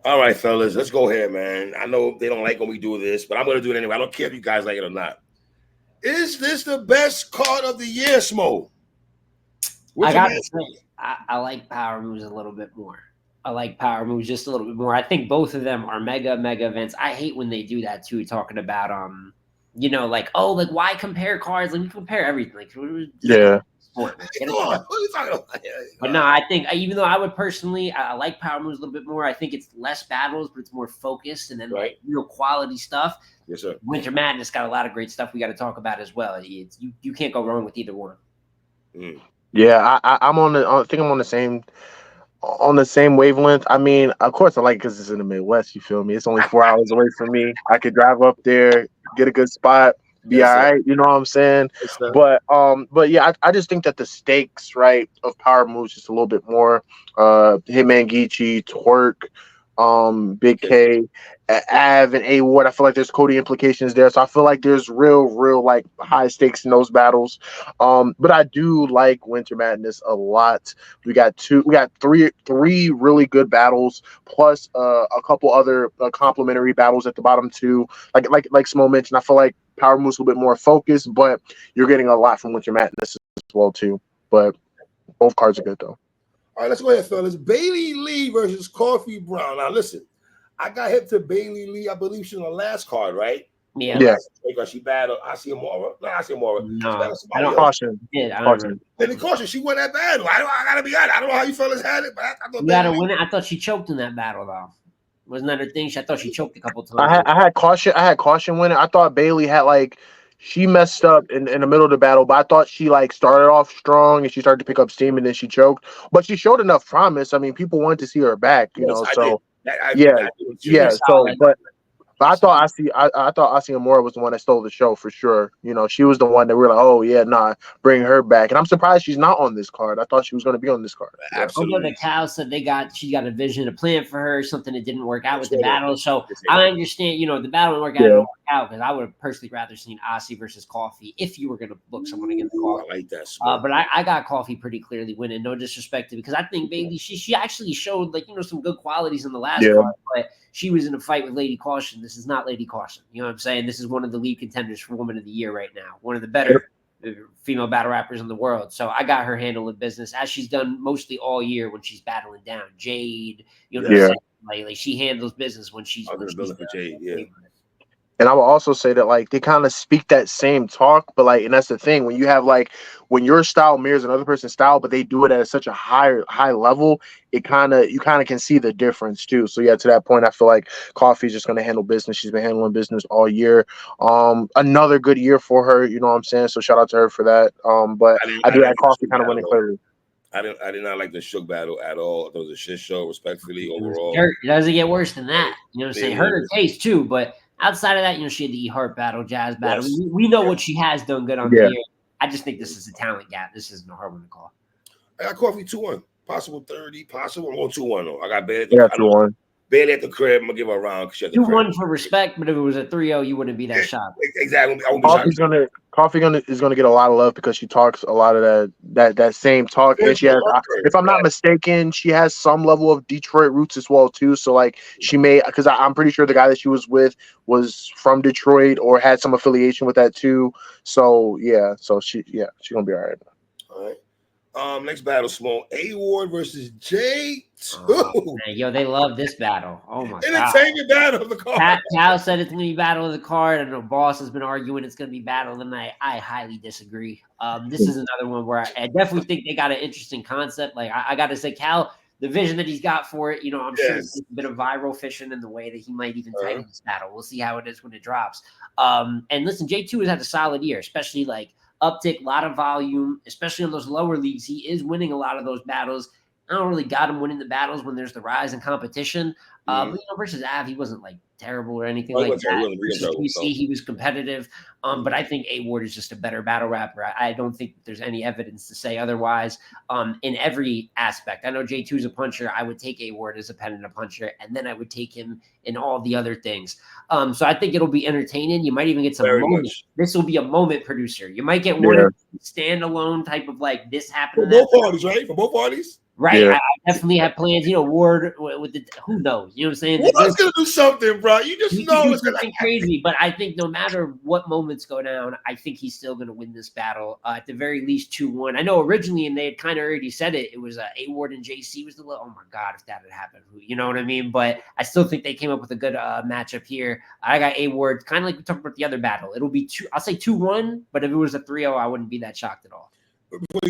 All right, fellas, let's go ahead, man. I know they don't like when we do this, but I'm going to do it anyway. I don't care if you guys like it or not. Is this the best card of the year, Smo? I got to say, I like Power Moves a little bit more. I like Power Moves just a little bit more. I think both of them are mega events. I hate when they do that too, talking about like, oh, like why compare cards? Like we compare everything. Like Yeah. What are you talking about? But no, I think even though I would personally, I like Power Moves a little bit more. I think it's less battles, but it's more focused and then like real quality stuff. Yes, sir. Winter Madness got a lot of great stuff we got to talk about as well. You can't go wrong with either one. Yeah, I'm on the. I think I'm on the same wavelength. I mean, of course, I like it because it's in the Midwest. You feel me? It's only 4 hours away from me. I could drive up there, get a good spot, be all right. You know what I'm saying? But yeah, I just think that the stakes, right, of Power Moves just a little bit more. Hitman Geechee, Twork, Big K, Av, and A Ward. I feel like there's Cody implications there, so I feel like there's real like high stakes in those battles. But I do like Winter Madness a lot. We got three really good battles, plus a couple other complimentary battles at the bottom too. Like Smo mentioned, I feel like Power Moves a little bit more focused, but you're getting a lot from Winter Madness as well too. But both cards are good though. All right, let's go ahead, fellas. Bailey Lee versus Coffee Brown. Now, listen, I got hip to Bailey Lee. I believe she's on the last card, right? Yeah. She battled. I see Amora. No, I see Amora. No, I don't caution. Then the caution, she won that battle. I gotta be honest. I don't know how you fellas had it, but I thought you gotta win it. I thought she choked in that battle though. Wasn't that her thing? I thought she choked a couple times. I had caution winning. I thought Bailey had she messed up in the middle of the battle, but I thought she started off strong and she started to pick up steam and then she choked. But she showed enough promise. I mean, people wanted to see her back, you know. So but I thought I thought Amora was the one that stole the show for sure. You know, she was the one that we were like, oh yeah, nah, bring her back. And I'm surprised she's not on this card. I thought she was going to be on this card. Absolutely. Although the cow said she got a vision, a plan for her, something that didn't work out with the battle. So I understand, the battle didn't work out because I would have personally rather seen Aussie versus Coffee if you were going to book someone against Coffee. I like that. But I got Coffee pretty clearly winning. No disrespect to, because I think Bailey, she actually showed some good qualities in the last card, but she was in a fight with Lady Caution. This is not Lady Caution. You know what I'm saying? This is one of the lead contenders for Woman of the Year right now. One of the better female battle rappers in the world. So I got her handling business, as she's done mostly all year when she's battling down Jade. Like she handles business when she's building for Jade. Yeah. And I will also say that they kind of speak that same talk, but and that's the thing, when you have when your style mirrors another person's style, but they do it at such a high level, you kind of can see the difference too. So yeah, to that point, I feel like Coffee's just going to handle business. She's been handling business all year. Another good year for her, you know what I'm saying? So shout out to her for that. But I do have Coffee kind of winning clearly. I did not like the Shook battle at all. It was a shit show, respectfully, overall. It doesn't get worse than that. You know what I'm saying? Hurt her taste too, but outside of that, she had the E-Heart battle, Jazz battle. Yes. We know what she has done good on the year. I just think this is a talent gap. This isn't a hard one to call. I got Coffee 2-1. Possible 30, possible. I'm going 2-1 though. I got Bailey. Yeah, 2-1. Bailey at the crib. I'm going to give her a round. 2-1 for respect, but if it was a 3-0, you wouldn't be that shocked. Exactly. Coffee is gonna get a lot of love because she talks a lot of that same talk, and she has, if I'm not mistaken, she has some level of Detroit roots as well too. So she may, because I'm pretty sure the guy that she was with was from Detroit or had some affiliation with that too. So she's gonna be all right. All right. Next battle, Small A Ward versus J2. Oh, man, they love this battle. Oh my god. Entertainment battle of the card. Cal said it's gonna be battle of the card, and the boss has been arguing it's gonna be battle of the night. I highly disagree. This is another one where I definitely think they got an interesting concept. I gotta say, Cal, the vision that he's got for it, I'm sure it's a bit of viral fishing in the way that he might even title this battle. We'll see how it is when it drops. And listen, J2 has had a solid year, especially uptick, a lot of volume, especially on those lower leagues. He is winning a lot of those battles. I don't really got him winning the battles when there's the rise in competition. But versus Av, he wasn't terrible or anything like that. Versus PC, he was competitive. But I think A Ward is just a better battle rapper. I don't think there's any evidence to say otherwise. In every aspect, I know J2 is a puncher. I would take A Ward as a pen and a puncher, and then I would take him in all the other things. So I think it'll be entertaining. You might even get some moments. This will be a moment producer. You might get one standalone type of this happened. For both parties, right? For both parties. Right. Yeah. I definitely have plans. Ward with the who knows? You know what I'm saying? Ward's gonna do something, bro. You just He can know do it's gonna something crazy, but I think no matter what moments go down, I think he's still going to win this battle. At the very least, 2-1. I know originally, and they had kind of already said it. It was A Ward and JC was the. Oh my god, if that had happened, you know what I mean? But I still think they came up with a good matchup here. I got A Ward, kind of like we talked about the other battle. It'll be I'll say 2-1, but if it was a 3-0, I wouldn't be that shocked at all.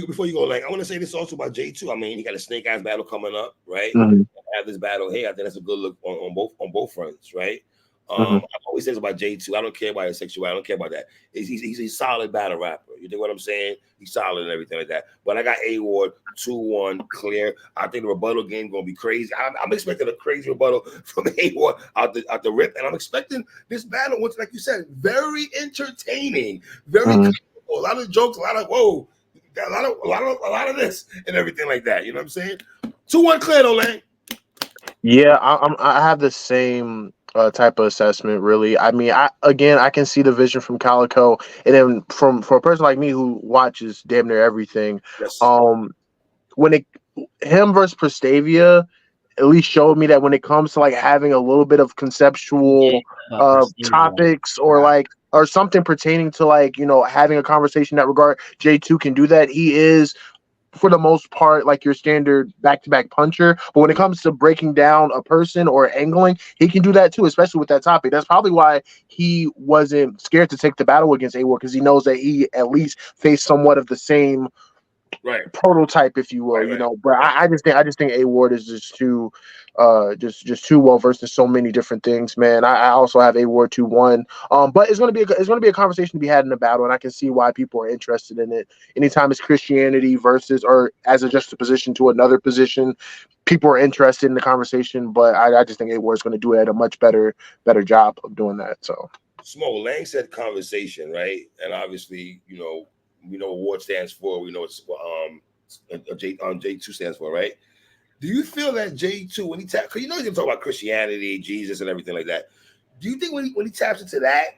Before you go, like I want to say this also about J2. I mean, he got a snake eyes battle coming up, right? Mm-hmm. Have this battle here. I think that's a good look on both fronts, right? Mm-hmm. I always say this about J2. I don't care about his sexuality. I don't care about that. He's a solid battle rapper. You think what I'm saying? He's solid and everything like that. But I got A Ward 2-1 clear. I think the rebuttal game gonna be crazy. I'm expecting a crazy rebuttal from A Ward out the rip, and I'm expecting this battle, which, like you said, very entertaining, very a lot of jokes, a lot of whoa. Got a lot of this and everything like that. You know what I'm saying? 2-1 clear though, Lang. Yeah, I have the same type of assessment. Really, I mean, I can see the vision from Calico, and then for a person like me who watches damn near everything, Yes. When him versus Prestavia at least showed me that when it comes to like having a little bit of conceptual topics or something pertaining to like having a conversation in that regard, J2 can do that. He is for the most part like your standard back-to-back puncher, but when it comes to breaking down a person or angling, he can do that too, especially with that topic. That's probably why he wasn't scared to take the battle against A-Ward, because he knows that he at least faced somewhat of the same prototype, if you will, but I just think A Ward is just too well versed in so many different things, man. I also have A Ward 2-1, but it's gonna be a conversation to be had in the battle, and I can see why people are interested in it. Anytime it's Christianity versus or as a juxtaposition to another position, people are interested in the conversation, but I just think A Ward is going to do it at a much better job of doing that. So Small Lang said conversation, right? And obviously, we know what Ward stands for. We know it's J2 stands for, right? Do you feel that J2 when he taps, because he's gonna talk about Christianity, Jesus, and everything like that? Do you think when he taps into that,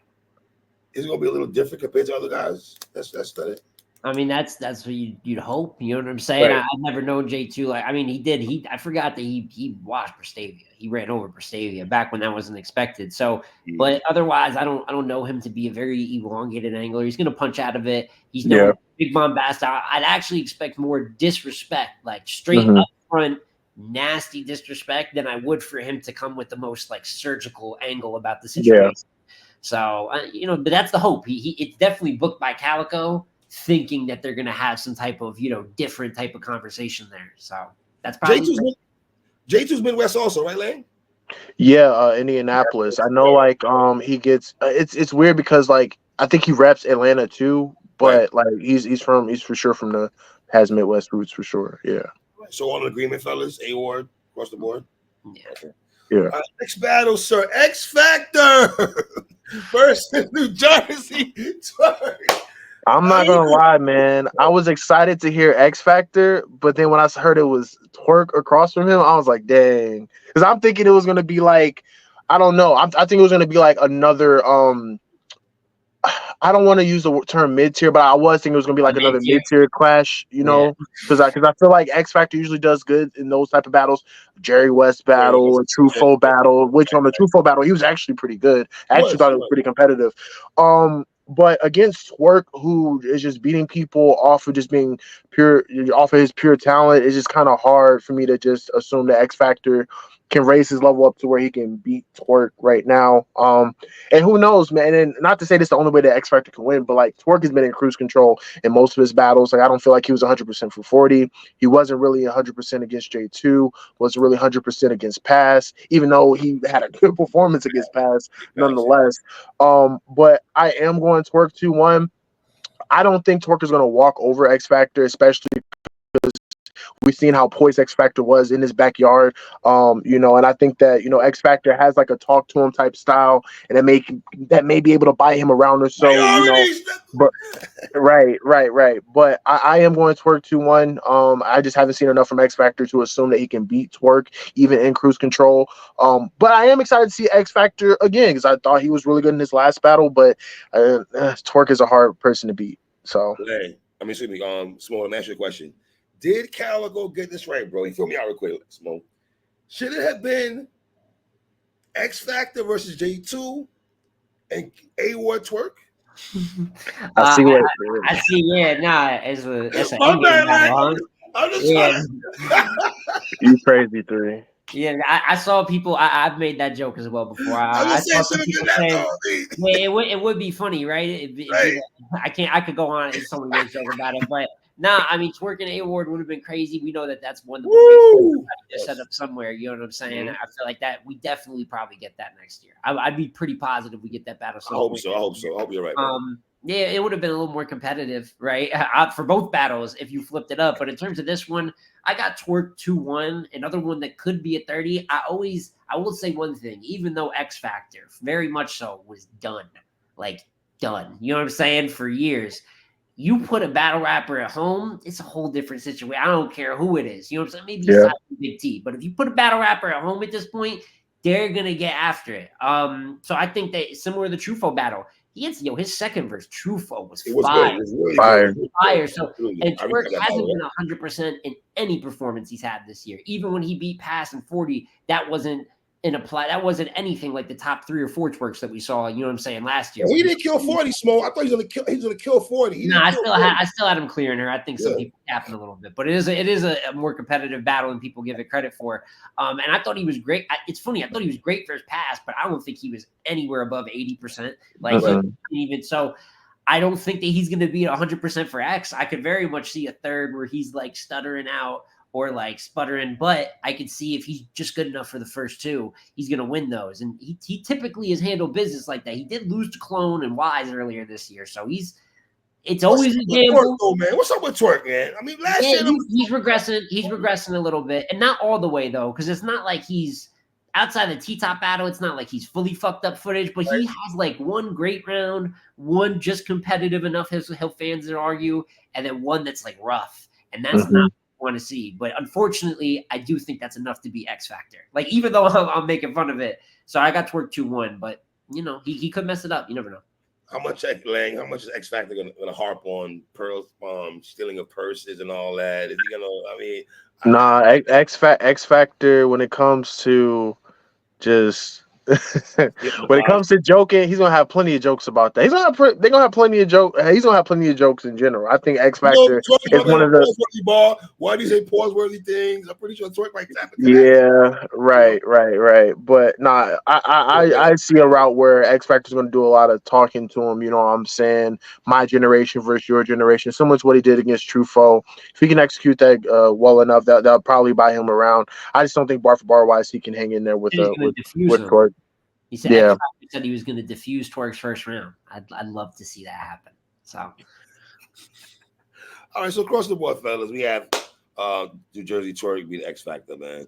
it's gonna be a little different compared to other guys? That's it. I mean, that's what you'd hope. You know what I'm saying? Right. I've never known J2. Like, I mean, I forgot that he watched Prestavia. He ran over Prestavia back when that wasn't expected. So, but otherwise, I don't know him to be a very elongated angler. He's gonna punch out of it. He's no big bombast. I'd actually expect more disrespect, like straight up front, nasty disrespect, than I would for him to come with the most like surgical angle about the situation. Yeah. So, but that's the hope. It's definitely booked by Calico, thinking that they're going to have some type of, different type of conversation there. So that's probably J2's Midwest also, right, Lane? Yeah, Indianapolis. I know, like, he gets. It's weird because, like, I think he reps Atlanta too, but like, he's for sure from the has Midwest roots for sure. Yeah. So all in agreement, fellas. A Ward across the board. Yeah. Okay. Yeah. Next battle, sir. X Factor versus New Jersey Twork. I'm not gonna lie, man. I was excited to hear X Factor, but then when I heard it was Twork across from him, I was like, dang. Because I'm thinking it was gonna be like, I don't know. I think it was gonna be like another I don't want to use the term mid-tier, but I was thinking it was gonna be like another mid-tier clash, because I feel like X Factor usually does good in those type of battles. Jerry West battle, a Truffaut battle, which on the Truffaut battle he was actually pretty good. I actually thought it was pretty competitive. But against Twork, who is just beating people off of just being off of his pure talent, it's just kind of hard for me to just assume that X Factor can raise his level up to where he can beat Twork right now. And who knows, man? And not to say this is the only way that X Factor can win, but like Twork has been in cruise control in most of his battles. Like I don't feel like he was 100% for 40. He wasn't really 100% against J2. Wasn't really 100% against Pass, even though he had a good performance against Pass, nonetheless. But I am going Twork 2-1. I don't think Twork is going to walk over X Factor, especially because we've seen how poised X Factor was in his backyard, and I think that X Factor has like a talk to him type style, and that may be able to buy him around or so, But right. But I am going Twork 2-1. I just haven't seen enough from X Factor to assume that he can beat Twork even in cruise control. But I am excited to see X Factor again because I thought he was really good in his last battle, but Twork is a hard person to beat. So. Hey, excuse me, Small, let me ask you a question. Did Calico get this right, bro? He threw me out real quick, Smoke. Should it have been X Factor versus J2 and A-Ward Twork? I see what. I see. Yeah, nah, it's an My endgame bad, battle, huh? I'm just Yeah. trying to... You crazy 3. Yeah, I saw people. I've made that joke as well before. I just saying, saw some should have people been saying, that, though. yeah, it would be funny, right? It'd be Right. I could go on in so many ways joke about it, but nah, I mean, Twork and A-Ward would have been crazy. We know that that's one of the ways to set up somewhere. You know what I'm saying? I feel like that we definitely probably get that next year. I'd be pretty positive we get that battle. I hope so. I hope you're right. Bro. Yeah, it would have been a little more competitive, right? For both battles if you flipped it up. But in terms of this one, I got Twork 2-1. Another one that could be a 30. I will say one thing, even though X Factor very much so was done. Like done. You know what I'm saying? For years. You put a battle rapper at home, it's a whole different situation. I don't care who it is. You know what I'm saying? Maybe it's Big T. But if you put a battle rapper at home at this point, they're gonna get after it. So I think that similar to the Truffaut battle, his second verse, Truffaut, was fire. It was really fire. Good. Fire. So and I Twork hasn't been 100% in any performance he's had this year. Even when he beat Pass and 40, that wasn't anything like the top 3 or 4 Tworks that we saw, you know what I'm saying, last year. Well, he didn't kill 40, Smoke. I thought he was gonna kill 40. No, I still had him clearing her. I think some people tapping a little bit, but it is a more competitive battle than people give it credit for. And I thought he was great. It's funny, I thought he was great for his pass, but I don't think he was anywhere above 80%. Like even so, I don't think that he's going to be 100% for X. I could very much see a third where he's like stuttering out or like sputtering, but I could see if he's just good enough for the first 2, he's going to win those. And he typically has handled business like that. He did lose to Clone and Wise earlier this year, so it's always a gamble. Twork, man? What's up with Twork, man? I mean, last year he's regressing. He's regressing a little bit, and not all the way though, because it's not like he's outside the T-top battle. It's not like he's fully fucked up footage, but he has like one great round, one just competitive enough his fans to argue, and then one that's like rough, and that's not want to see. But unfortunately, I do think that's enough to be X Factor. Like, even though I'm making fun of it, so I got Twork 2-1, but you know he could mess it up. You never know. How much is X Factor gonna harp on Pearl's stealing of purses and all that? Is he gonna? I mean, X Factor when it comes to just. When it comes to joking, he's gonna have plenty of jokes about that. They're gonna have plenty of jokes. He's gonna have plenty of jokes in general. I think X Factor is one of the ball. Why do you say pause-worthy things? I'm pretty sure Twork like that. Yeah, right. But nah, I see a route where X Factor's gonna do a lot of talking to him. You know what I'm saying? My generation versus your generation, similar to what he did against Truffaut. If he can execute that well enough, that'll probably buy him around. I just don't think bar for bar wise he can hang in there with Twork. He said, he said he was going to diffuse Twork's first round. I'd love to see that happen. So, all right. So across the board, fellas, we have New Jersey Twork beat X Factor, man.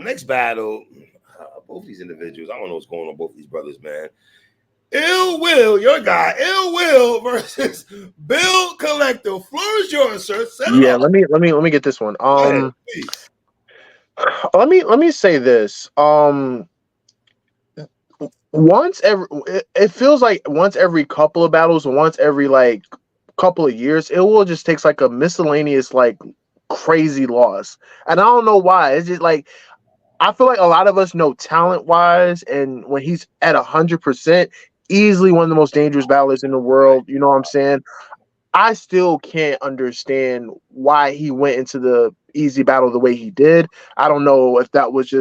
Next battle, both these individuals. I don't know what's going on with both these brothers, man. Ill Will, your guy, Ill Will versus Bill Collector. Floor is yours, sir. Let me get this one. Let me say this. It feels like once every couple of battles, once every like couple of years, it will just takes like a miscellaneous like crazy loss, and I don't know why. It's just like I feel like a lot of us know talent wise, and when he's at 100%, easily one of the most dangerous battlers in the world. You know what I'm saying? I still can't understand why he went into the easy battle the way he did. I don't know if that was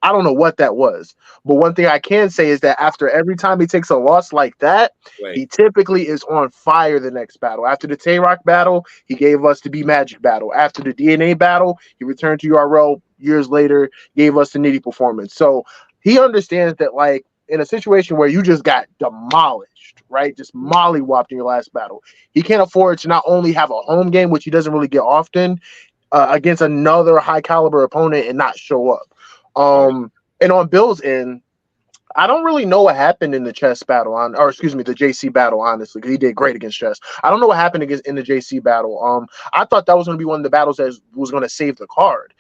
I don't know what that was. But one thing I can say is that after every time he takes a loss like that, he typically is on fire the next battle. After the Tay Roc battle, he gave us the B Magic battle. After the DNA battle, he returned to URL years later, gave us the Nitty performance. So he understands that, like, in a situation where you just got demolished, right? Just mollywopped in your last battle. He can't afford to not only have a home game, which he doesn't really get often, against another high caliber opponent and not show up. And on Bill's end, I don't really know what happened in the chess battle the JC battle, honestly, because he did great against chess. I don't know what happened in the JC battle. I thought that was going to be one of the battles that was going to save the card.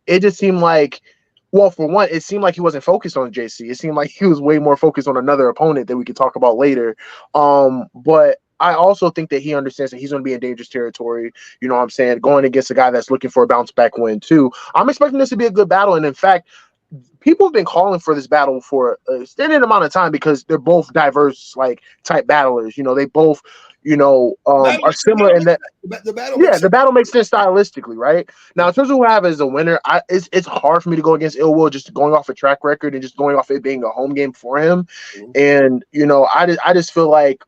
It just seemed like, well, for one, it seemed like he wasn't focused on JC. It seemed like he was way more focused on another opponent that we could talk about later. But I also think that he understands that he's going to be in dangerous territory. You know what I'm saying? Going against a guy that's looking for a bounce back win too. I'm expecting this to be a good battle, and in fact, people have been calling for this battle for a extended amount of time because they're both diverse, like type battlers. You know, they both, are similar in that. The battle Yeah, makes the sense. battle makes sense stylistically, right? Now, in terms of who I have as a winner, it's hard for me to go against Ill Will just going off a track record and just going off it being a home game for him. And I just feel like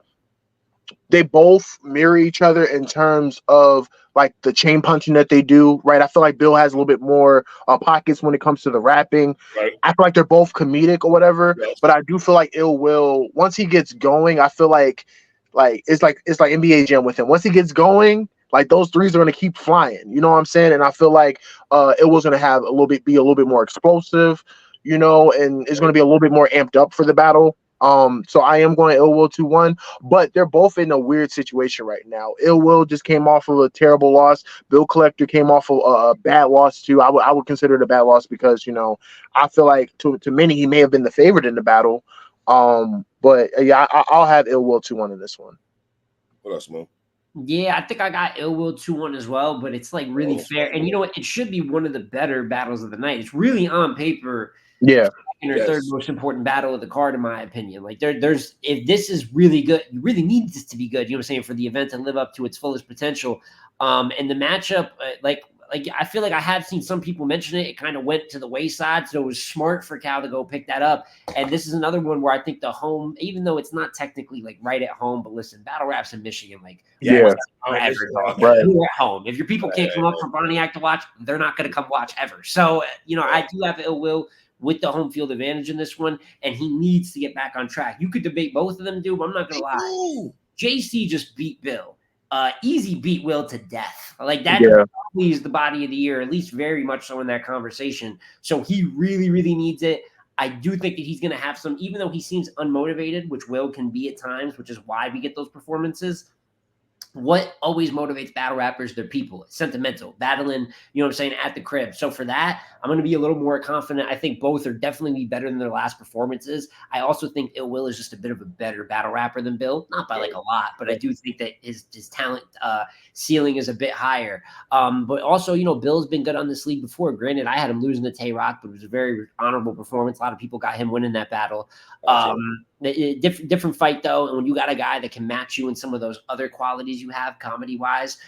they both mirror each other in terms of like the chain punching that they do, right? I feel like Bill has a little bit more pockets when it comes to the rapping. Right. I feel like they're both comedic or whatever, Yes. but I do feel like Ill Will, once he gets going, I feel like it's like NBA Jam with him. Once he gets going, like those threes are going to keep flying. You know what I'm saying? And I feel like it was going to have be a little bit more explosive, and it's going to be a little bit more amped up for the battle. So I am going Ill Will 2-1, but they're both in a weird situation right now. Ill Will just came off of a terrible loss. Bill Collector came off of a bad loss too. I would consider it a bad loss because I feel like to many he may have been the favorite in the battle. But yeah, I'll have Ill Will 2-1 in this one. What else, Mo? Yeah, I think I got Ill Will 2-1 as well, but it's like really fair. And you know what? It should be one of the better battles of the night. It's really on paper. Yeah. Second or third most important battle of the card, in my opinion. Like there's if this is really good, you really need this to be good. You know what I'm saying? For the event to live up to its fullest potential. And the matchup, like I feel like I have seen some people mention it. It kind of went to the wayside, so it was smart for Cal to go pick that up. And this is another one where I think the home, even though it's not technically like right at home, but listen, battle raps in Michigan, like yeah, forever, right. You're at home. If your people can't come up from Pontiac to watch, they're not going to come watch ever. So I do have Ill Will with the home field advantage in this one, and he needs to get back on track. You could debate both of them, dude, but I'm not going to lie. JC just beat Bill. Easy beat Will to death. Like that probably is the body of the year, at least very much so in that conversation. So he really, really needs it. I do think that he's going to have some, even though he seems unmotivated, which Will can be at times, which is why we get those performances. What always motivates battle rappers? They're people. It's sentimental. Battling, you know what I'm saying, at the crib. So for that, I'm going to be a little more confident. I think both are definitely better than their last performances. I also think Ill Will is just a bit of a better battle rapper than Bill. Not by like a lot, but I do think that his talent ceiling is a bit higher. But also, Bill's been good on this league before. Granted, I had him losing to Tay Roc, but it was a very honorable performance. A lot of people got him winning that battle. Different fight though, and when you got a guy that can match you in some of those other qualities you have comedy wise,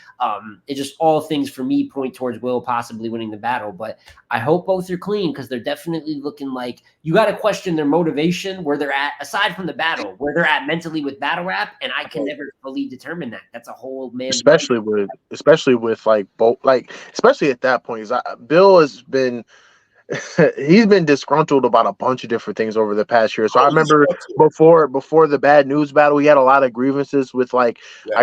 it just all things for me point towards Will possibly winning the battle. But I hope both are clean because they're definitely looking like you got to question their motivation, where they're at aside from the battle, where they're at mentally with battle rap, and I can never fully determine that. That's a whole man. Especially with like both, like especially at that point, Bill has been. He's been disgruntled about a bunch of different things over the past year. So I remember before the bad news battle, he had a lot of grievances with I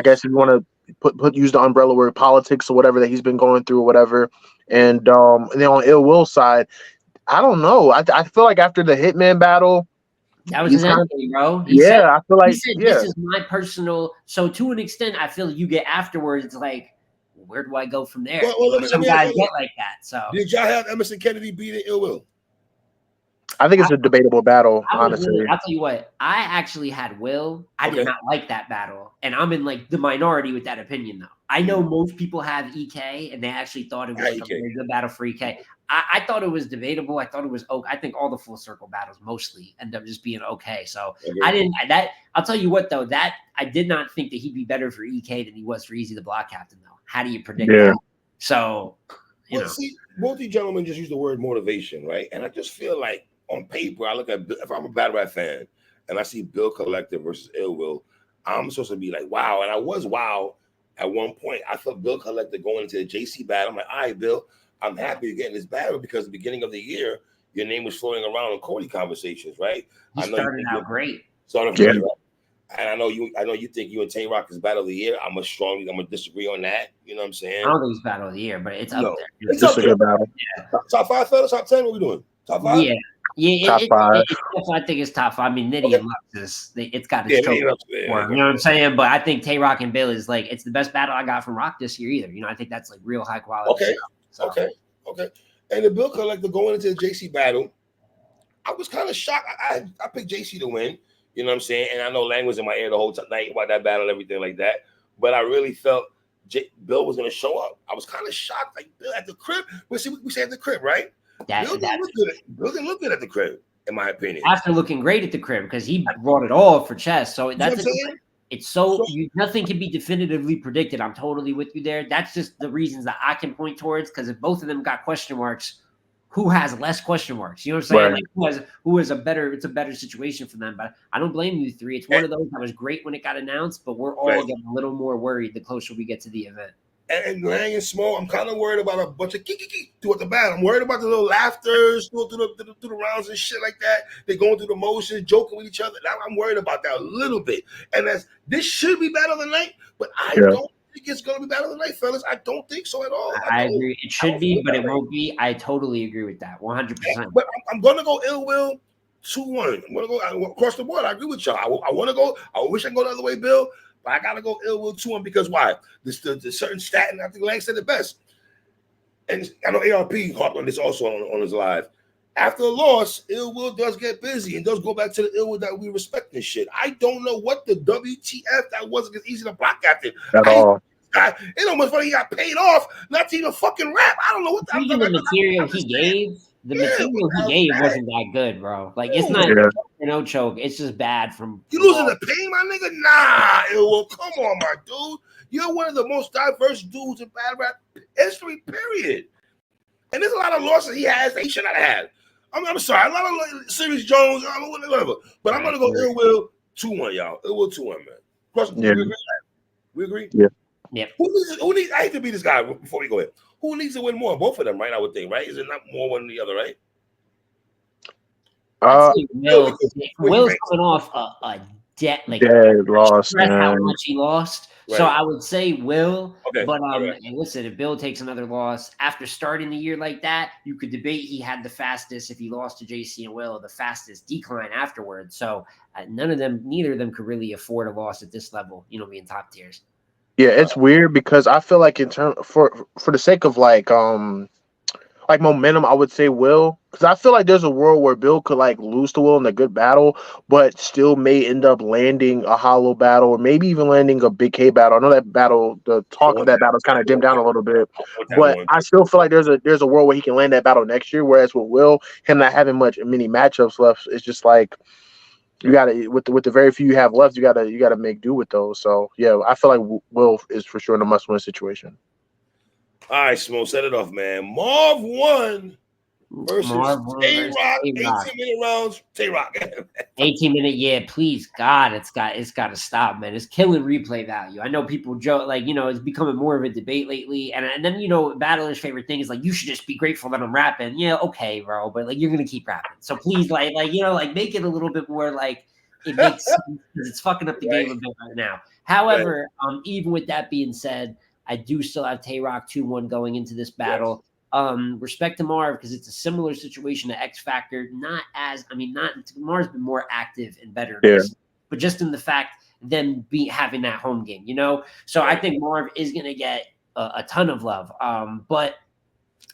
guess if you want to use the umbrella word politics or whatever that he's been going through or whatever. And then on Ill Will's side, I don't know. I feel like after the Hitman battle, that was his ending, bro. I feel like this is my personal. So to an extent, I feel you get afterwards. It's like, where do I go from there? Some guys get like that. So did y'all have Emerson Kennedy beating Ill Will? I think it's a debatable battle, honestly. I'll tell you what, I actually had Will. I did not like that battle. And I'm in like the minority with that opinion, though. I know most people have EK, and they actually thought it was like a very good battle for EK. I thought it was debatable. I thought it was okay. I think all the full circle battles mostly end up just being okay. So I'll tell you what, though, that I did not think that he'd be better for EK than he was for Easy the Block Captain, though. How do you predict that? So, see, both these gentlemen just use the word motivation, right? And I just feel like on paper, I look at, if I'm a battle rap fan and I see Bill Collector versus Ill Will, I'm supposed to be like, wow. And I was wow at one point. I thought Bill Collector going into the JC battle. I'm like, all right, Bill, I'm happy to get in this battle because at the beginning of the year, your name was floating around in Cody conversations, right? You started out great. Right? And I know you think you and Tay Roc is battle of the year. I'm gonna disagree on that. You know what I'm saying? I don't think it's battle of the year, but it's up there. It's up there. Battle. Yeah. Top 5 fellas, top 10. What we doing? Top 5? Yeah. Top 5. I think it's top 5. I mean, Nitty and Lux it's got its trophy. You know what I'm saying? But I think Tay Roc and Bill is like it's the best battle I got from Rock this year either. I think that's like real high quality. Okay. And the Bill Collector going into the JC battle, I was kind of shocked. I picked JC to win. You know what I'm saying? And I know Lang was in my ear the whole night about that battle and everything like that. But I really felt Bill was going to show up. I was kind of shocked, like Bill at the crib. We say at the crib, right? Bill didn't look good at the crib, in my opinion. After looking great at the crib, because he brought it all for chess. So that's it's nothing can be definitively predicted. I'm totally with you there. That's just the reasons that I can point towards, because if both of them got question marks, who has less question marks? You know what I'm saying? Right. Like who has a better situation for them. But I don't blame you three. It's one of those that was great when it got announced, but we're all getting a little more worried the closer we get to the event. And Lang and Small, I'm kind of worried about a bunch of kiki throughout the battle. I'm worried about the little laughters through the rounds and shit like that. They're going through the motions, joking with each other. Now I'm worried about that a little bit. And this should be battle of the night, but I don't think it's going to be battle of the night, fellas. I don't think so at all. I agree. It should be, but it won't be. I totally agree with that. 100%. But I'm going to go Ill Will 2-1. I'm going to go across the board. I agree with y'all. I want to go. I wish I could go the other way, Bill. But I gotta go Ill Will 2-1 because why? The certain stat, and I think Lang said it best. And I know ARP harped on this also on his live. After a loss, Ill Will does get busy and does go back to the Ill Will that we respect and shit. I don't know what the WTF that wasn't as easy to block after. At all. It's almost funny he got paid off not to even fucking rap. I don't know what the material he gave. The material he gave wasn't that good, bro. Like, it's not no choke. It's just bad from. You losing the pain, my nigga? Nah, Ill Will. Come on, my dude. You're one of the most diverse dudes in battle rap history, period. And there's a lot of losses he has that he should not have. I'm sorry. A lot of Serious Jones, I don't know, whatever. But I'm going to go Ill Will 2-1, y'all. Ill Will 2-1, man. We agree? Yeah. Yep. Who needs? I hate to be this guy before we go in. Who needs to win more? Both of them, right? I would think, right? Is it not more one than the other, right? Will's coming off a dead loss. How much he lost. Right. So I would say Will. Okay. But and listen, if Bill takes another loss after starting the year like that, you could debate he had the fastest, if he lost to JC and Will, the fastest decline afterwards. So neither of them could really afford a loss at this level, being top tiers. Yeah, it's weird because I feel like for the sake of like momentum, I would say Will, because I feel like there's a world where Bill could like lose to Will in a good battle, but still may end up landing a hollow battle or maybe even landing a big K battle. I know that battle, the talk of that battle is kind of dimmed down a little bit, but I still feel like there's a world where he can land that battle next year. Whereas with Will, him not having many matchups left, it's just like you gotta with the very few you have left, you gotta make do with those. So yeah, I feel like Will is for sure in a must-win situation. All right, Smoke, set it off, man. Marv One versus Tay Roc, 18-minute rounds. Tay Roc. 18-minute, yeah, please, God, it's got to stop, man. It's killing replay value. I know people joke, like, it's becoming more of a debate lately. And then, Battler's favorite thing is, like, you should just be grateful that I'm rapping. Yeah, okay, bro, but, like, you're going to keep rapping. So please, like, make it a little bit more, like, it makes sense, because it's fucking up the game a bit right now. However, even with that being said, I do still have Tay Roc 2-1 going into this battle. Respect to Marv, because it's a similar situation to X Factor. Marv's been more active and better, but just in the fact them having that home game, So I think Marv is going to get a ton of love. But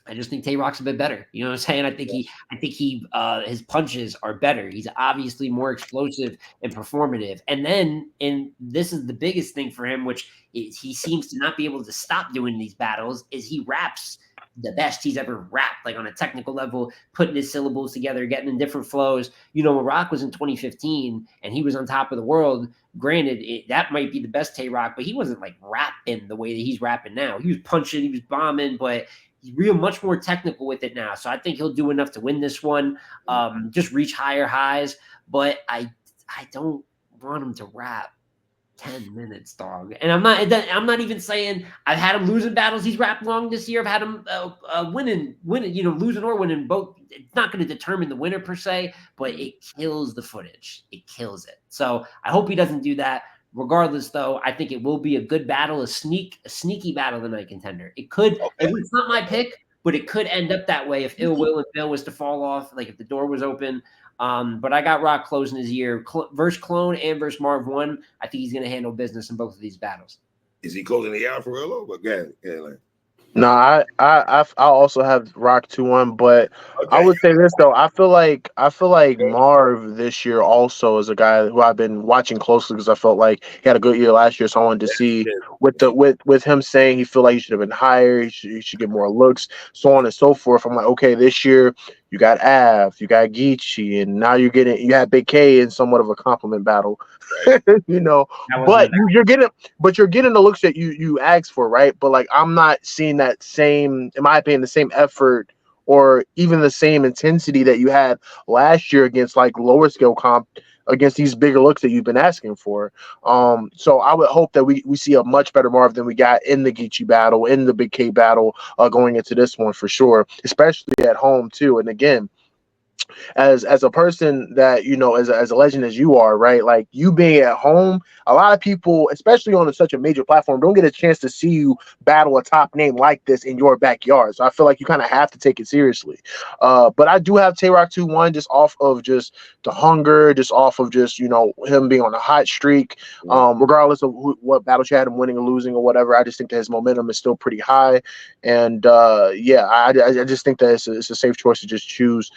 I just think Tay Roc's a bit better. You know what I'm saying? I think he his punches are better. He's obviously more explosive and performative. And this is the biggest thing for him, which is he seems to not be able to stop doing these battles, is he raps the best he's ever rapped, like on a technical level, putting his syllables together, getting in different flows. When Roc was in 2015 and he was on top of the world, granted, that might be the best Tay Roc, but he wasn't like rapping the way that he's rapping now. He was punching, he was bombing, but he's much more technical with it now. So I think he'll do enough to win this one, just reach higher highs. But I don't want him to rap 10 minutes, dog. And I'm not even saying I've had him losing battles he's rapped long this year. I've had him winning, losing or winning both. It's not going to determine the winner per se, but it kills the footage. It kills it. So I hope he doesn't do that. Regardless, though, I think it will be a good battle, a sneaky battle of the night contender. It could, it's not my pick, but it could end up that way if Ill Will and Bill was to fall off, like if the door was open. But I got Roc closing his year versus Clone and versus Marv One. I think he's going to handle business in both of these battles. Is he closing the year for real? But No, I also have Rock 2-1, but I Okay. would say this though. I feel like Marv this year also is a guy who I've been watching closely because I felt like he had a good year last year. So I wanted to Yes, see yes, with yes, the with him saying he feel like he should have been higher, he should get more looks, so on and so forth. I'm like, okay, this year you got Av, you got Geechee, and now you have Big K in somewhat of a compliment battle. right. you know, That wasn't a but bad. you're getting the looks that you asked for, right? But like I'm not seeing that same, in my opinion, the same effort or even the same intensity that you had last year against like lower scale comp against these bigger looks that you've been asking for. So I would hope that we see a much better Marv than we got in the Geechee battle, in the Big K battle, going into this one for sure, especially at home too. And again, as a person that as a legend as you are, right? Like you being at home, a lot of people, especially on such a major platform, don't get a chance to see you battle a top name like this in your backyard. So I feel like you kind of have to take it seriously. But I do have Tay Roc 2-1 just off of just the hunger, just off of just him being on a hot streak. Mm. Regardless of what battles you had him winning or losing or whatever, I just think that his momentum is still pretty high. And yeah, I just think that it's a safe choice to just choose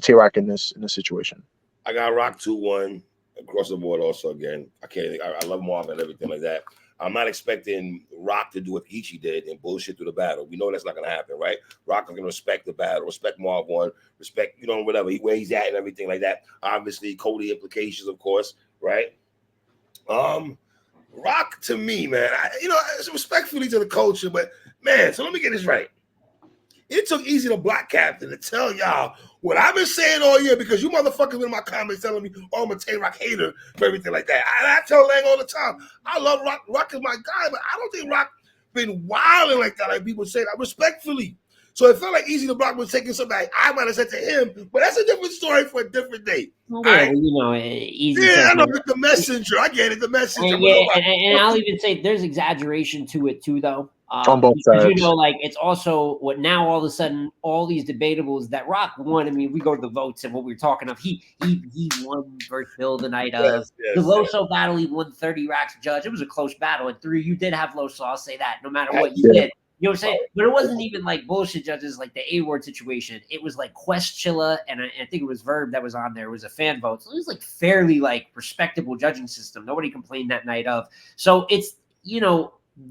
Tay Roc in this situation. I got Rock 2-1 across the board. Also, again, I can't. I love Marv and everything like that. I'm not expecting Rock to do what Ichi did and bullshit through the battle. We know that's not gonna happen, right? Rock is gonna respect the battle, respect Marv One, respect whatever where he's at and everything like that. Obviously, Cody implications, of course, right? Um, Rock to me, man. Respectfully to the culture, but man. So let me get this right. It took Easy the Black Captain to tell y'all what I've been saying all year because you motherfuckers been in my comments telling me, oh, I'm a Tay Roc hater for everything like that. I tell Lang all the time, I love Rock. Rock is my guy, but I don't think Rock been wilding like that, like people say that respectfully. So it felt like Easy the Block was taking something like I might have said to him, but that's a different story for a different day. Yeah, well, Easy Yeah, says I know the messenger. I get it, the messenger. and, yeah, and I'll even say there's exaggeration to it too, though. On both Because sides. like it's also what now all of a sudden all these debatables that Rock won. I mean, we go to the votes and what we were talking of. He won versus Bill the night of the Loso battle. He won 30 racks judge. It was a close battle, and through you did have Loso. I'll say that no matter what you did. You know what I'm saying? But it wasn't even like bullshit judges like the A-Ward situation. It was like Questchilla, and I think it was Verb that was on there. It was a fan vote. So it was like fairly like respectable judging system. Nobody complained that night of. So it's,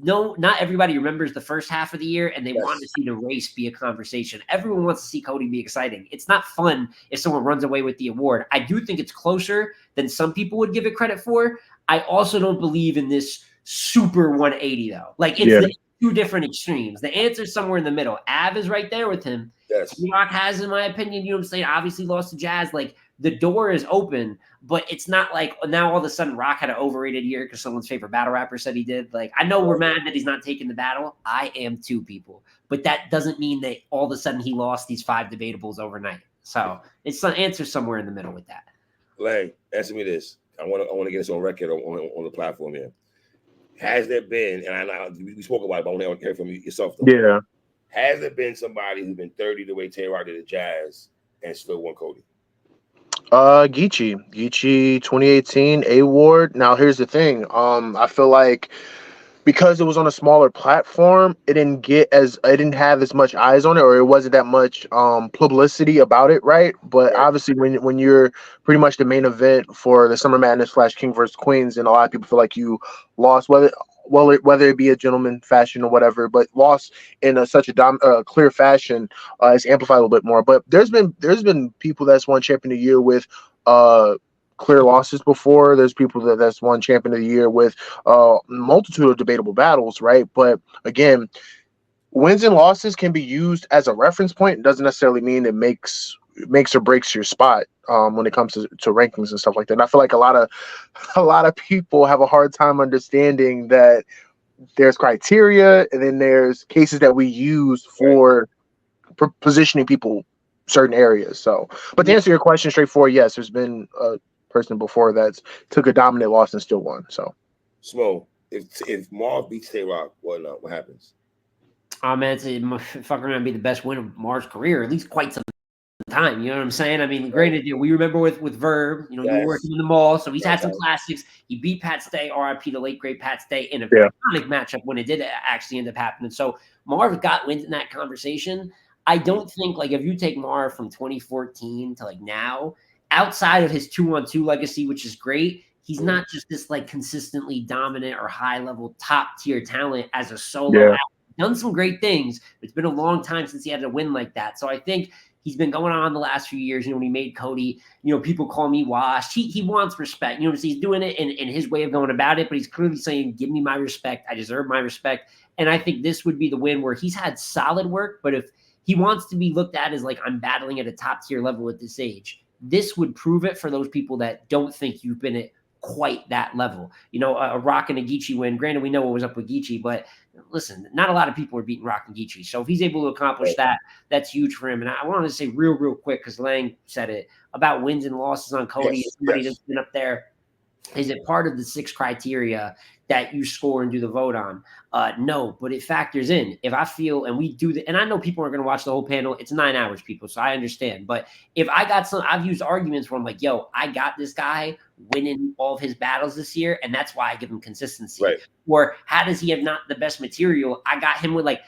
no, not everybody remembers the first half of the year and they want to see the race be a conversation. Everyone wants to see Cody be exciting. It's not fun if someone runs away with the award. I do think it's closer than some people would give it credit for. I also don't believe in this super 180 though. Like it's two different extremes. The answer's somewhere in the middle. Av is right there with him. Yes. Rock has, in my opinion, you know what I'm saying, obviously lost to Jazz. Like the door is open, but it's not like now all of a sudden Rock had an overrated year because someone's favorite battle rapper said he did. Like I know we're mad that he's not taking the battle. I am too, people. But that doesn't mean that all of a sudden he lost these 5 debatables overnight. So it's the answer somewhere in the middle with that. Lang, answer me this. I want to get this on record on the platform here. Has there been, and I know we spoke about it, but I want to hear from you yourself though. Yeah. Has there been somebody who's been 30 the way Tay Roc did the Jazz and still won Cody? Geechee 2018 A-Ward. Now here's the thing. I feel like because it was on a smaller platform, it didn't have as much eyes on it, or it wasn't that much publicity about it, right? But obviously when you're pretty much the main event for the Summer Madness / King vs. Queens, and a lot of people feel like you lost, whether it be a gentleman fashion or whatever, but lost in such a clear fashion, it's amplified a little bit more. But there's been people that's won champion of the year with clear losses before. There's people that's won champion of the year with multitude of debatable battles, right? But again, wins and losses can be used as a reference point. It doesn't necessarily mean it makes or breaks your spot when it comes to rankings and stuff like that. And I feel like a lot of people have a hard time understanding that there's criteria and then there's cases that we use for positioning people certain areas. So, but to answer your question straightforward, yes, there's been a person before that's took a dominant loss and still won. So, Smo, if Marv beats Tay Roc, what happens? Oh man, it's fucking gonna be the best win of Marv's career, at least quite some time. You know what I'm saying? I mean, granted, we remember with Verb, you were working in the mall, so he's had some classics. He beat Pat Stay, RIP, the late great Pat Stay, in a iconic matchup when it did actually end up happening. So Marv got wins in that conversation. I don't think, like, if you take Marv from 2014 to like now, outside of his 2-on-2 legacy, which is great, he's not just this like consistently dominant or high level top tier talent as a solo act. Done some great things. It's been a long time since he had a win like that. So I think he's been going on the last few years. When he made Cody, people call me washed. He wants respect. He's doing it in his way of going about it, but he's clearly saying, give me my respect. I deserve my respect. And I think this would be the win where he's had solid work, but if he wants to be looked at as like, I'm battling at a top tier level at this age, this would prove it for those people that don't think you've been at quite that level. A Roc and a Geechee win. Granted, we know what was up with Geechee, but listen, not a lot of people are beating Roc and Geechee. So if he's able to accomplish that, that's huge for him. And I wanted to say real quick, because Lang said it, about wins and losses on Cody. Somebody that's been up there. Is it part of the 6 criteria that you score and do the vote on? No, but it factors in. If I feel, and we do the, and I know people aren't going to watch the whole panel. It's 9 hours, people, so I understand. But if I got I've used arguments where I'm like, yo, I got this guy winning all of his battles this year, and that's why I give him consistency. Right. Or how does he have not the best material? I got him with, like,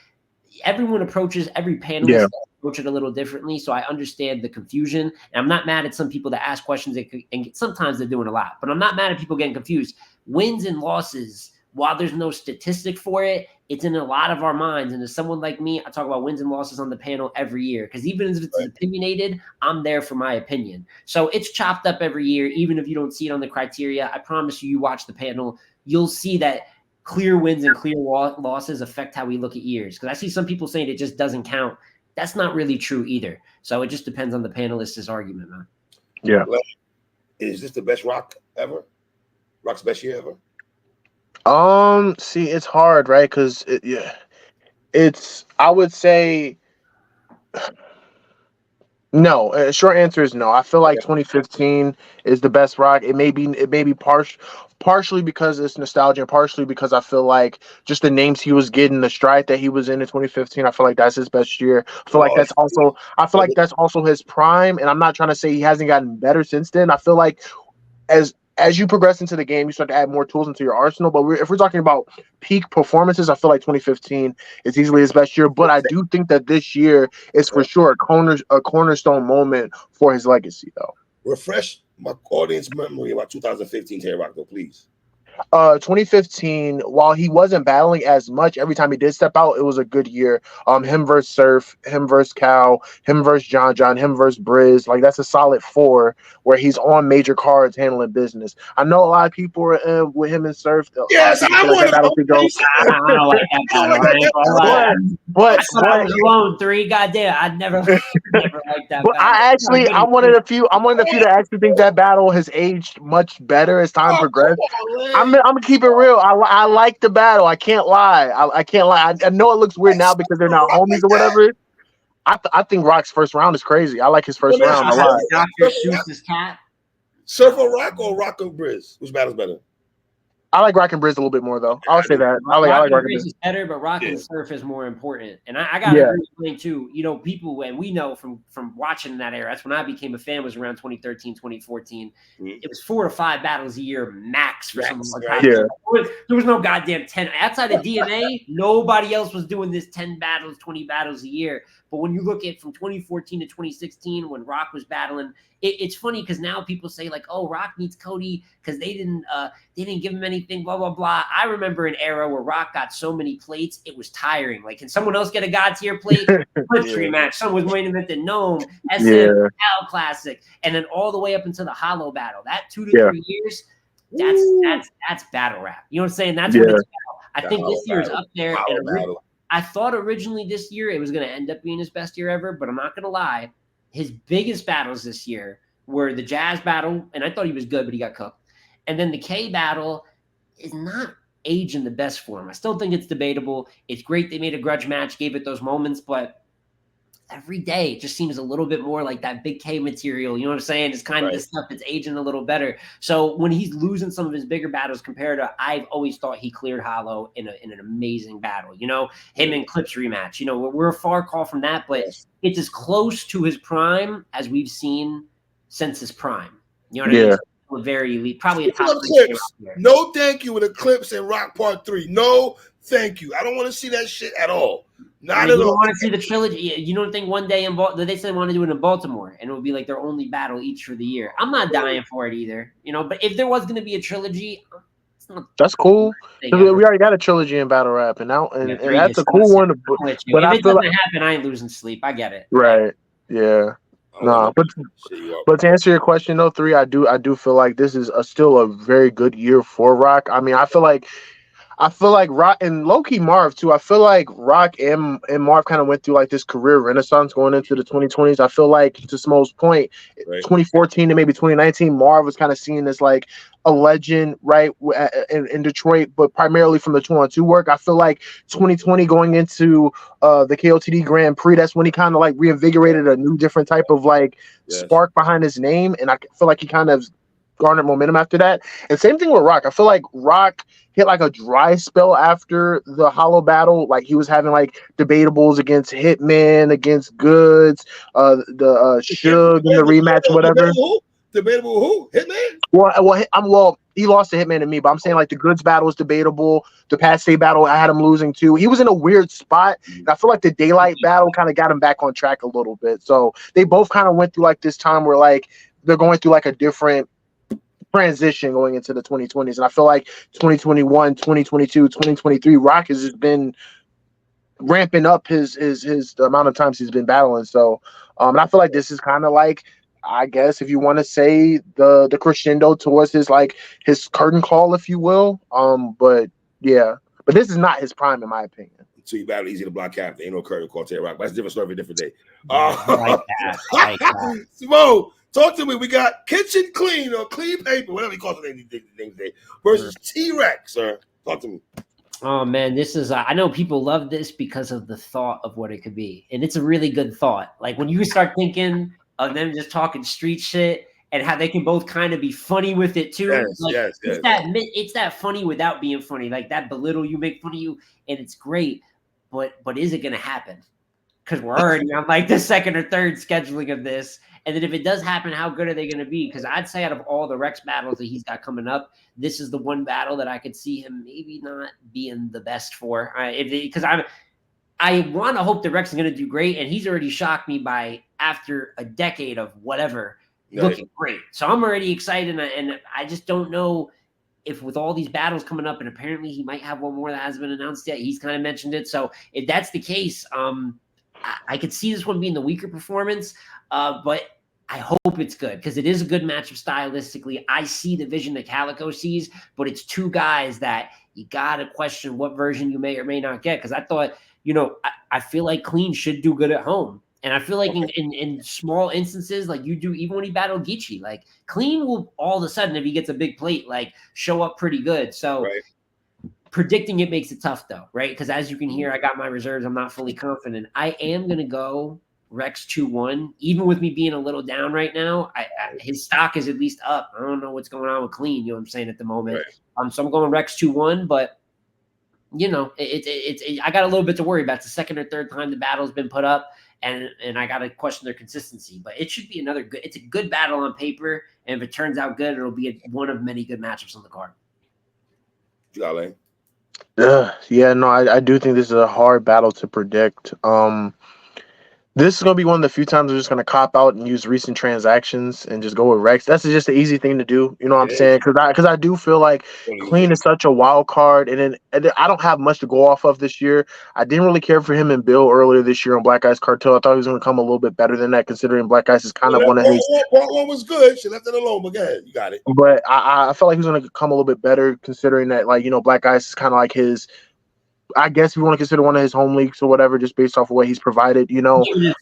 everyone approaches every panelist approach it a little differently, so I understand the confusion. And I'm not mad at some people that ask questions and sometimes they're doing a lot, but I'm not mad at people getting confused. Wins and losses, while there's no statistic for it, it's in a lot of our minds. And as someone like me, I talk about wins and losses on the panel every year, because even if it's opinionated, I'm there for my opinion. So it's chopped up every year, even if you don't see it on the criteria. I promise you watch the panel, you'll see that clear wins and clear losses affect how we look at years. Because I see some people saying it just doesn't count. That's not really true either. So it just depends on the panelist's argument, man. Yeah. Well, is this the best Roc ever? Roc's best year ever? See, it's hard, right? Because I would say no. Short answer is no. I feel like 2015 is the best Roc. It may be partially because it's nostalgia, and partially because I feel like just the names he was getting, the stride that he was in 2015. I feel like that's his best year. I feel like that's also his prime. And I'm not trying to say he hasn't gotten better since then. I feel like as you progress into the game, you start to add more tools into your arsenal. But if we're talking about peak performances, I feel like 2015 is easily his best year. But I do think that this year is for sure a cornerstone moment for his legacy, though. Refresh my audience memory about 2015 Tay Roc, though, please. 2015, while he wasn't battling as much, every time he did step out, it was a good year. Him versus Surf, him versus Cal, him versus John, him versus Briz. Like, that's a solid 4 where he's on major cards handling business. I know a lot of people are with him and Surf. Yes, I want that battle to go. I don't like that battle. But I was alone 3. Goddamn, I never like that. But battle. I'm one of the few that actually think that battle has aged much better as time progressed. I'm gonna keep it real. I like the battle. I can't lie. I can't lie. I know it looks weird now because they're not homies or whatever. I think Roc's first round is crazy. I like his first round a lot. Dr. Seuss's cat. Surf or Roc and Briz? Which battle's better? I like Roc and Briz a little bit more, though. I'll say that. I like Roc and Briz is better, but Roc and Surf is more important. And I got to agree with too. People, and we know from watching that era, that's when I became a fan, was around 2013, 2014. It was 4 to 5 battles a year max for someone like that. There was no goddamn 10. Outside of DNA, nobody else was doing this 10 battles, 20 battles a year. But when you look at from 2014 to 2016, when Roc was battling, it's funny because now people say like, "Oh, Roc needs Cody because they didn't give him anything." Blah blah blah. I remember an era where Roc got so many plates, it was tiring. Like, can someone else get a God tier plate? Cliptree match. Someone was main event the Gnome, SM, Cal Classic, and then all the way up into the Hollow battle. That 2 to 3 years, that's battle rap. You know what I'm saying? That's what it's battle. I think this year is up there. I thought originally this year it was going to end up being his best year ever, but I'm not going to lie. His biggest battles this year were the Jazz battle, and I thought he was good, but he got cooked. And then the K battle is not aging the best for him. I still think it's debatable. It's great they made a grudge match, gave it those moments, but every day it just seems a little bit more like that Big K material. You know what I'm saying? It's kind of the stuff that's aging a little better. So when he's losing some of his bigger battles compared to, I've always thought he cleared Hollow in an amazing battle. Him and Clips rematch. We're a far call from that, but it's as close to his prime as we've seen since his prime. You know what I mean? So very elite, probably a top 3 player. No, thank you with Eclipse and Roc Part 3. No, thank you. I don't want to see that shit at all. Not You at don't all. want to see the trilogy. You don't think one day they said they want to do it in Baltimore, and it would be like their only battle each for the year. I'm not dying for it either, but if there was going to be a trilogy, it's not That's cool. thing We ever. already got a trilogy in battle rap, and now and Very that's a cool disgusting. one. I'm with you. But If I it feel doesn't like happen, I ain't losing sleep. I get it. right, yeah, nah. But to answer your question though, 3, I do feel like this is still a very good year for Rock. I mean, I feel like Rock and low-key Marv too. I feel like Rock and Marv kind of went through like this career renaissance going into the 2020s. I feel like to Smo's point, Right. 2014 to maybe 2019, Marv was kind of seen as like a legend, right, in Detroit, but primarily from the 2-on-2 work. I feel like 2020 going into the KOTD Grand Prix, that's when he kind of like reinvigorated a new different type of like spark behind his name, and I feel like he kind of garnered momentum after that. And same thing with Rock. I feel like Rock hit like a dry spell after the Hollow battle. Like he was having like debatables against Hitman, against Goods, the Suge in the rematch or whatever. Debatable who? Hitman? Well, he lost to Hitman and me, but I'm saying like the Goods battle was debatable. The Pat Stay battle, I had him losing too. He was in a weird spot, and I feel like the Daylight battle kind of got him back on track a little bit. So they both kind of went through like this time where like they're going through like a different transition going into the 2020s. And I feel like 2021, 2022, 2023, Rock has just been ramping up his the amount of times he's been battling. So and I feel like this is kind of like, I guess if you want to say the crescendo towards his like his curtain call, if you will. But yeah. But this is not his prime in my opinion. So you battle easy to block cap. There ain't no curtain call Tay Roc. But that's a different story for a different day. Like that. Smo, talk to me. We got Kitchen Clean or Clean Paper, whatever he calls it these days, versus T-Rex, sir. Talk to me. Oh man, this is I know people love this because of the thought of what it could be. And it's a really good thought. Like when you start thinking of them just talking street shit and how they can both kind of be funny with it too. It's that funny without being funny. Like that belittle you, make fun of you, and it's great. But is it gonna happen? Because we're already on like the second or third scheduling of this. And then if it does happen, how good are they going to be? Because I'd say out of all the Rex battles that he's got coming up, this is the one battle that I could see him maybe not being the best for. Because I want to hope that Rex is going to do great. And he's already shocked me by after a decade of whatever looking great. So I'm already excited. And I just don't know if with all these battles coming up, and apparently he might have one more that hasn't been announced yet. He's kind of mentioned it. So if that's the case, I could see this one being the weaker performance, but I hope it's good because it is a good matchup stylistically. I see the vision that Calico sees, but it's two guys that you got to question what version you may or may not get. Because I thought, I feel like Clean should do good at home. And I feel like in small instances, like you do, even when he battled Geechee, like Clean will all of a sudden, if he gets a big plate, like show up pretty good. So predicting it makes it tough though, right? Because as you can hear, I got my reserves. I'm not fully confident. I am going to go Rex 2-1. Even with me being a little down right now, his stock is at least up. I don't know what's going on with Clean, you know what I'm saying, at the moment. So I'm going Rex 2-1, but I got a little bit to worry about. It's the second or third time the battle's been put up, and I got to question their consistency. But it should be it's a good battle on paper, and if it turns out good, it'll be one of many good matchups on the card. You got Lane? Yeah, no, I do think this is a hard battle to predict. This is going to be one of the few times we're just going to cop out and use recent transactions and just go with Rex. That's just an easy thing to do. You know what I'm saying? Because I do feel like Clean is such a wild card. And I don't have much to go off of this year. I didn't really care for him and Bill earlier this year on Black Ice Cartel. I thought he was going to come a little bit better than that, considering Black Ice is kind of one of his. Part one was good. She left it alone, but go ahead. You got it. But I felt like he was going to come a little bit better, considering that, like, Black Ice is kind of like his. I guess if you want to consider one of his home leagues or whatever, just based off of what he's provided, His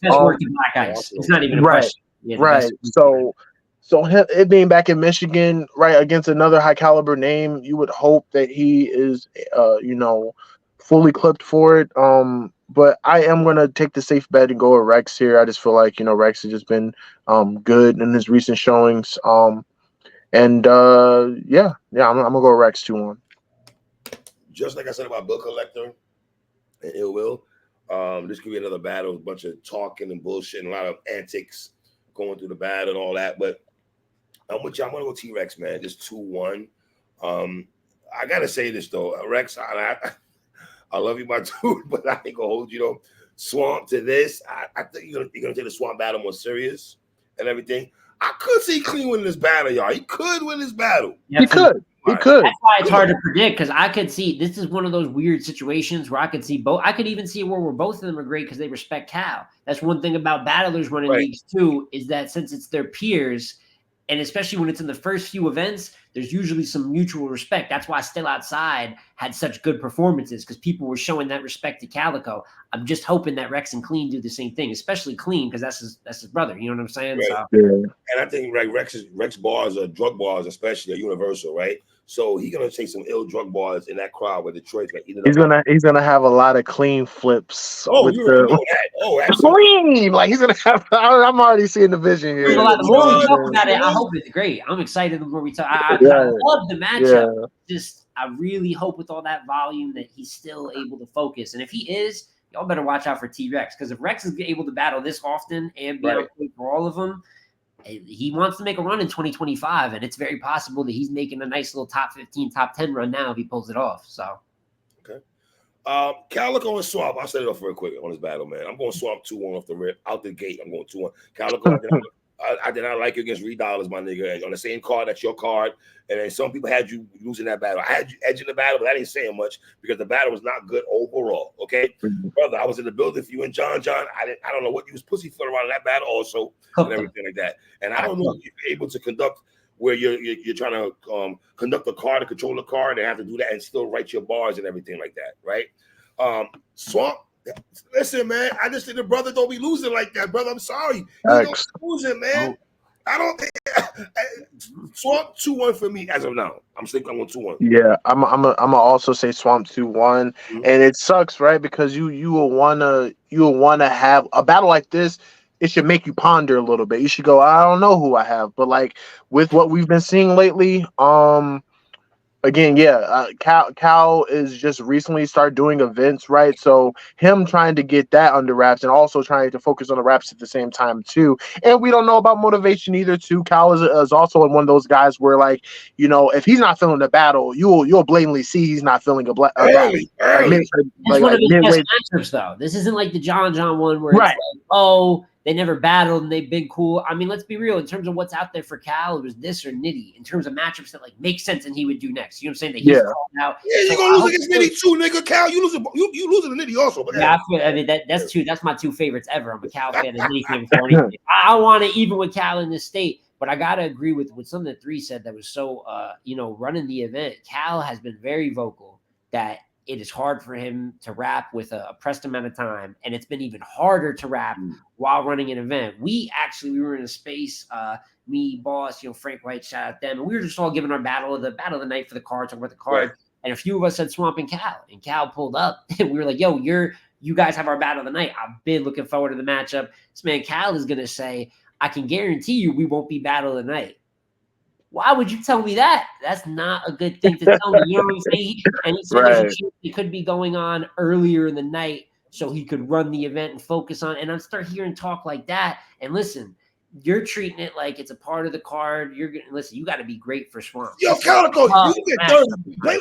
best work in Black Ice. It's not even a question. Right. So it being back in Michigan, right, against another high caliber name, you would hope that he is, fully clipped for it. But I am going to take the safe bet and go with Rex here. I just feel like, Rex has just been good in his recent showings. I'm going to go Rex 2-1. Just like I said about Bill Collector and Ill Will, this could be another battle, a bunch of talking and bullshit and a lot of antics going through the battle and all that. But I'm with you. I'm going to go T-Rex, man. Just 2-1. I got to say this, though. Rex, I I love you, my dude, but I ain't gonna hold you though. Swamp to this. I think you're gonna take the Swamp battle more serious and everything. I could see Clean winning this battle, y'all. He could win this battle. He could. He could. That's why it's hard to predict, because I could see this is one of those weird situations where I could see both. I could even see where both of them are great because they respect Cal. That's one thing about battlers running leagues too, is that since it's their peers, and especially when it's in the first few events, there's usually some mutual respect. That's why Still Outside had such good performances, because people were showing that respect to Calico. I'm just hoping that Rex and Clean do the same thing, especially Clean, because that's his brother. You know what I'm saying? Right. So, and I think like Rex bars or drug bars, especially, are universal, right? So he's gonna take some ill drug bars in that crowd where Detroit's gonna eat it up. He's gonna have a lot of clean flips. Oh, you already know that. Oh, absolutely. Clean, like he's gonna have. I'm already seeing the vision here. the more we talk about it, I hope it's great. I'm excited the more we talk. I love the matchup. Just I really hope with all that volume that he's still able to focus. And if he is, y'all better watch out for T-Rex, because if Rex is able to battle this often and be on point for all of them, he wants to make a run in 2025, and it's very possible that he's making a nice little top 15, top 10 run now if he pulls it off. So, okay. Calico and Swamp. I'll set it up real quick on this battle, man. I'm going Swamp 2-1 off the rip, out the gate. I'm going 2-1. Calico, I did not like you against Reed Dollars, my nigga. On the same card, that's your card. And then some people had you losing that battle. I had you edging the battle, but I didn't say much because the battle was not good overall. Okay, brother, I was in the building for you and John. I don't know what you was pussyfoot around in that battle also and everything like that. And I don't know if you're able to conduct where you're trying to conduct a card, to control the card, and have to do that and still write your bars and everything like that, right? Swamp. Listen, man, I just think the brother don't be losing like that, brother. I'm sorry. He don't be losing, man. I don't think Swamp 2-1 for me as of now. I'm thinking I'm going 2-1. Yeah, I'm gonna also say Swamp 2-1, and it sucks, right? Because you will wanna have a battle like this. It should make you ponder a little bit. You should go, I don't know who I have, but like with what we've been seeing lately, again, Cal is just recently started doing events, right? So him trying to get that under wraps and also trying to focus on the wraps at the same time too. And we don't know about motivation either too. Cal is also one of those guys where, like, you know, if he's not feeling the battle, you'll blatantly see he's not feeling a battle. It's one of his best matchups, though. This isn't like the John one where it's like, oh, they never battled and they've been cool. I mean, let's be real. In terms of what's out there for Cal, it was this or Nitty. In terms of matchups that like make sense and he would do next. You know what I'm saying? That he's called out. Yeah, you're gonna lose against Nitty too, nigga. Cal, you losing to Nitty also. But yeah, I mean that's two. That's my two favorites ever. I'm a Cal fan and Nitty fan before anything. I want to even with Cal in this state. But I gotta agree with something that 3 said that was so running the event. Cal has been very vocal that it is hard for him to rap with a pressed amount of time, and it's been even harder to rap while running an event. We were in a space, me, boss, Frank White, shout out them, and we were just all giving our battle of the night for the card, talking about the card, and a few of us said Swamp and Cal pulled up, and we were like, yo, you guys have our battle of the night. I've been looking forward to the matchup. This man Cal is gonna say, I can guarantee you we won't be battle of the night. Why would you tell me that? That's not a good thing to tell me. You know what I'm saying? And he said it could be going on earlier in the night so he could run the event and focus on. And I start hearing talk like that. And listen, you're treating it like it's a part of the card. You're gonna listen. You got to be great for Swamp. Yo, Calico, you get 30. Play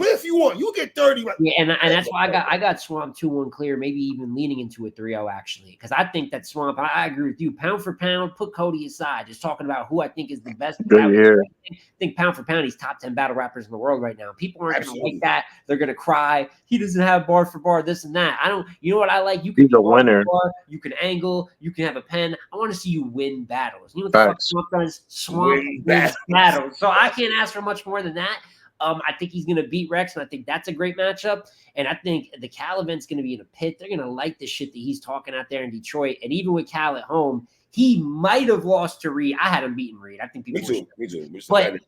if you want. You get 30. Right? Yeah, and that's why I got Swamp 2-1 clear. Maybe even leaning into a 3-0 actually, because I think that Swamp. I agree with you. Pound for pound, put Cody aside. Just talking about who I think is the best. I think pound for pound, he's top 10 battle rappers in the world right now. People aren't going to like that. They're going to cry. He doesn't have bar for bar, this and that. I don't. You know what I like? You can he's a winner. Bar, you can angle. You can have a pen. I want to see you win battles. You know what the fuck Swamp does? Swamp wins battles. So I can't ask for much more than that. I think he's going to beat Rex, and I think that's a great matchup. And I think the Cal event's going to be in a pit. They're going to like the shit that he's talking out there in Detroit. And even with Cal at home, he might have lost to Reed. I had him beating Reed. I think people. Me too. But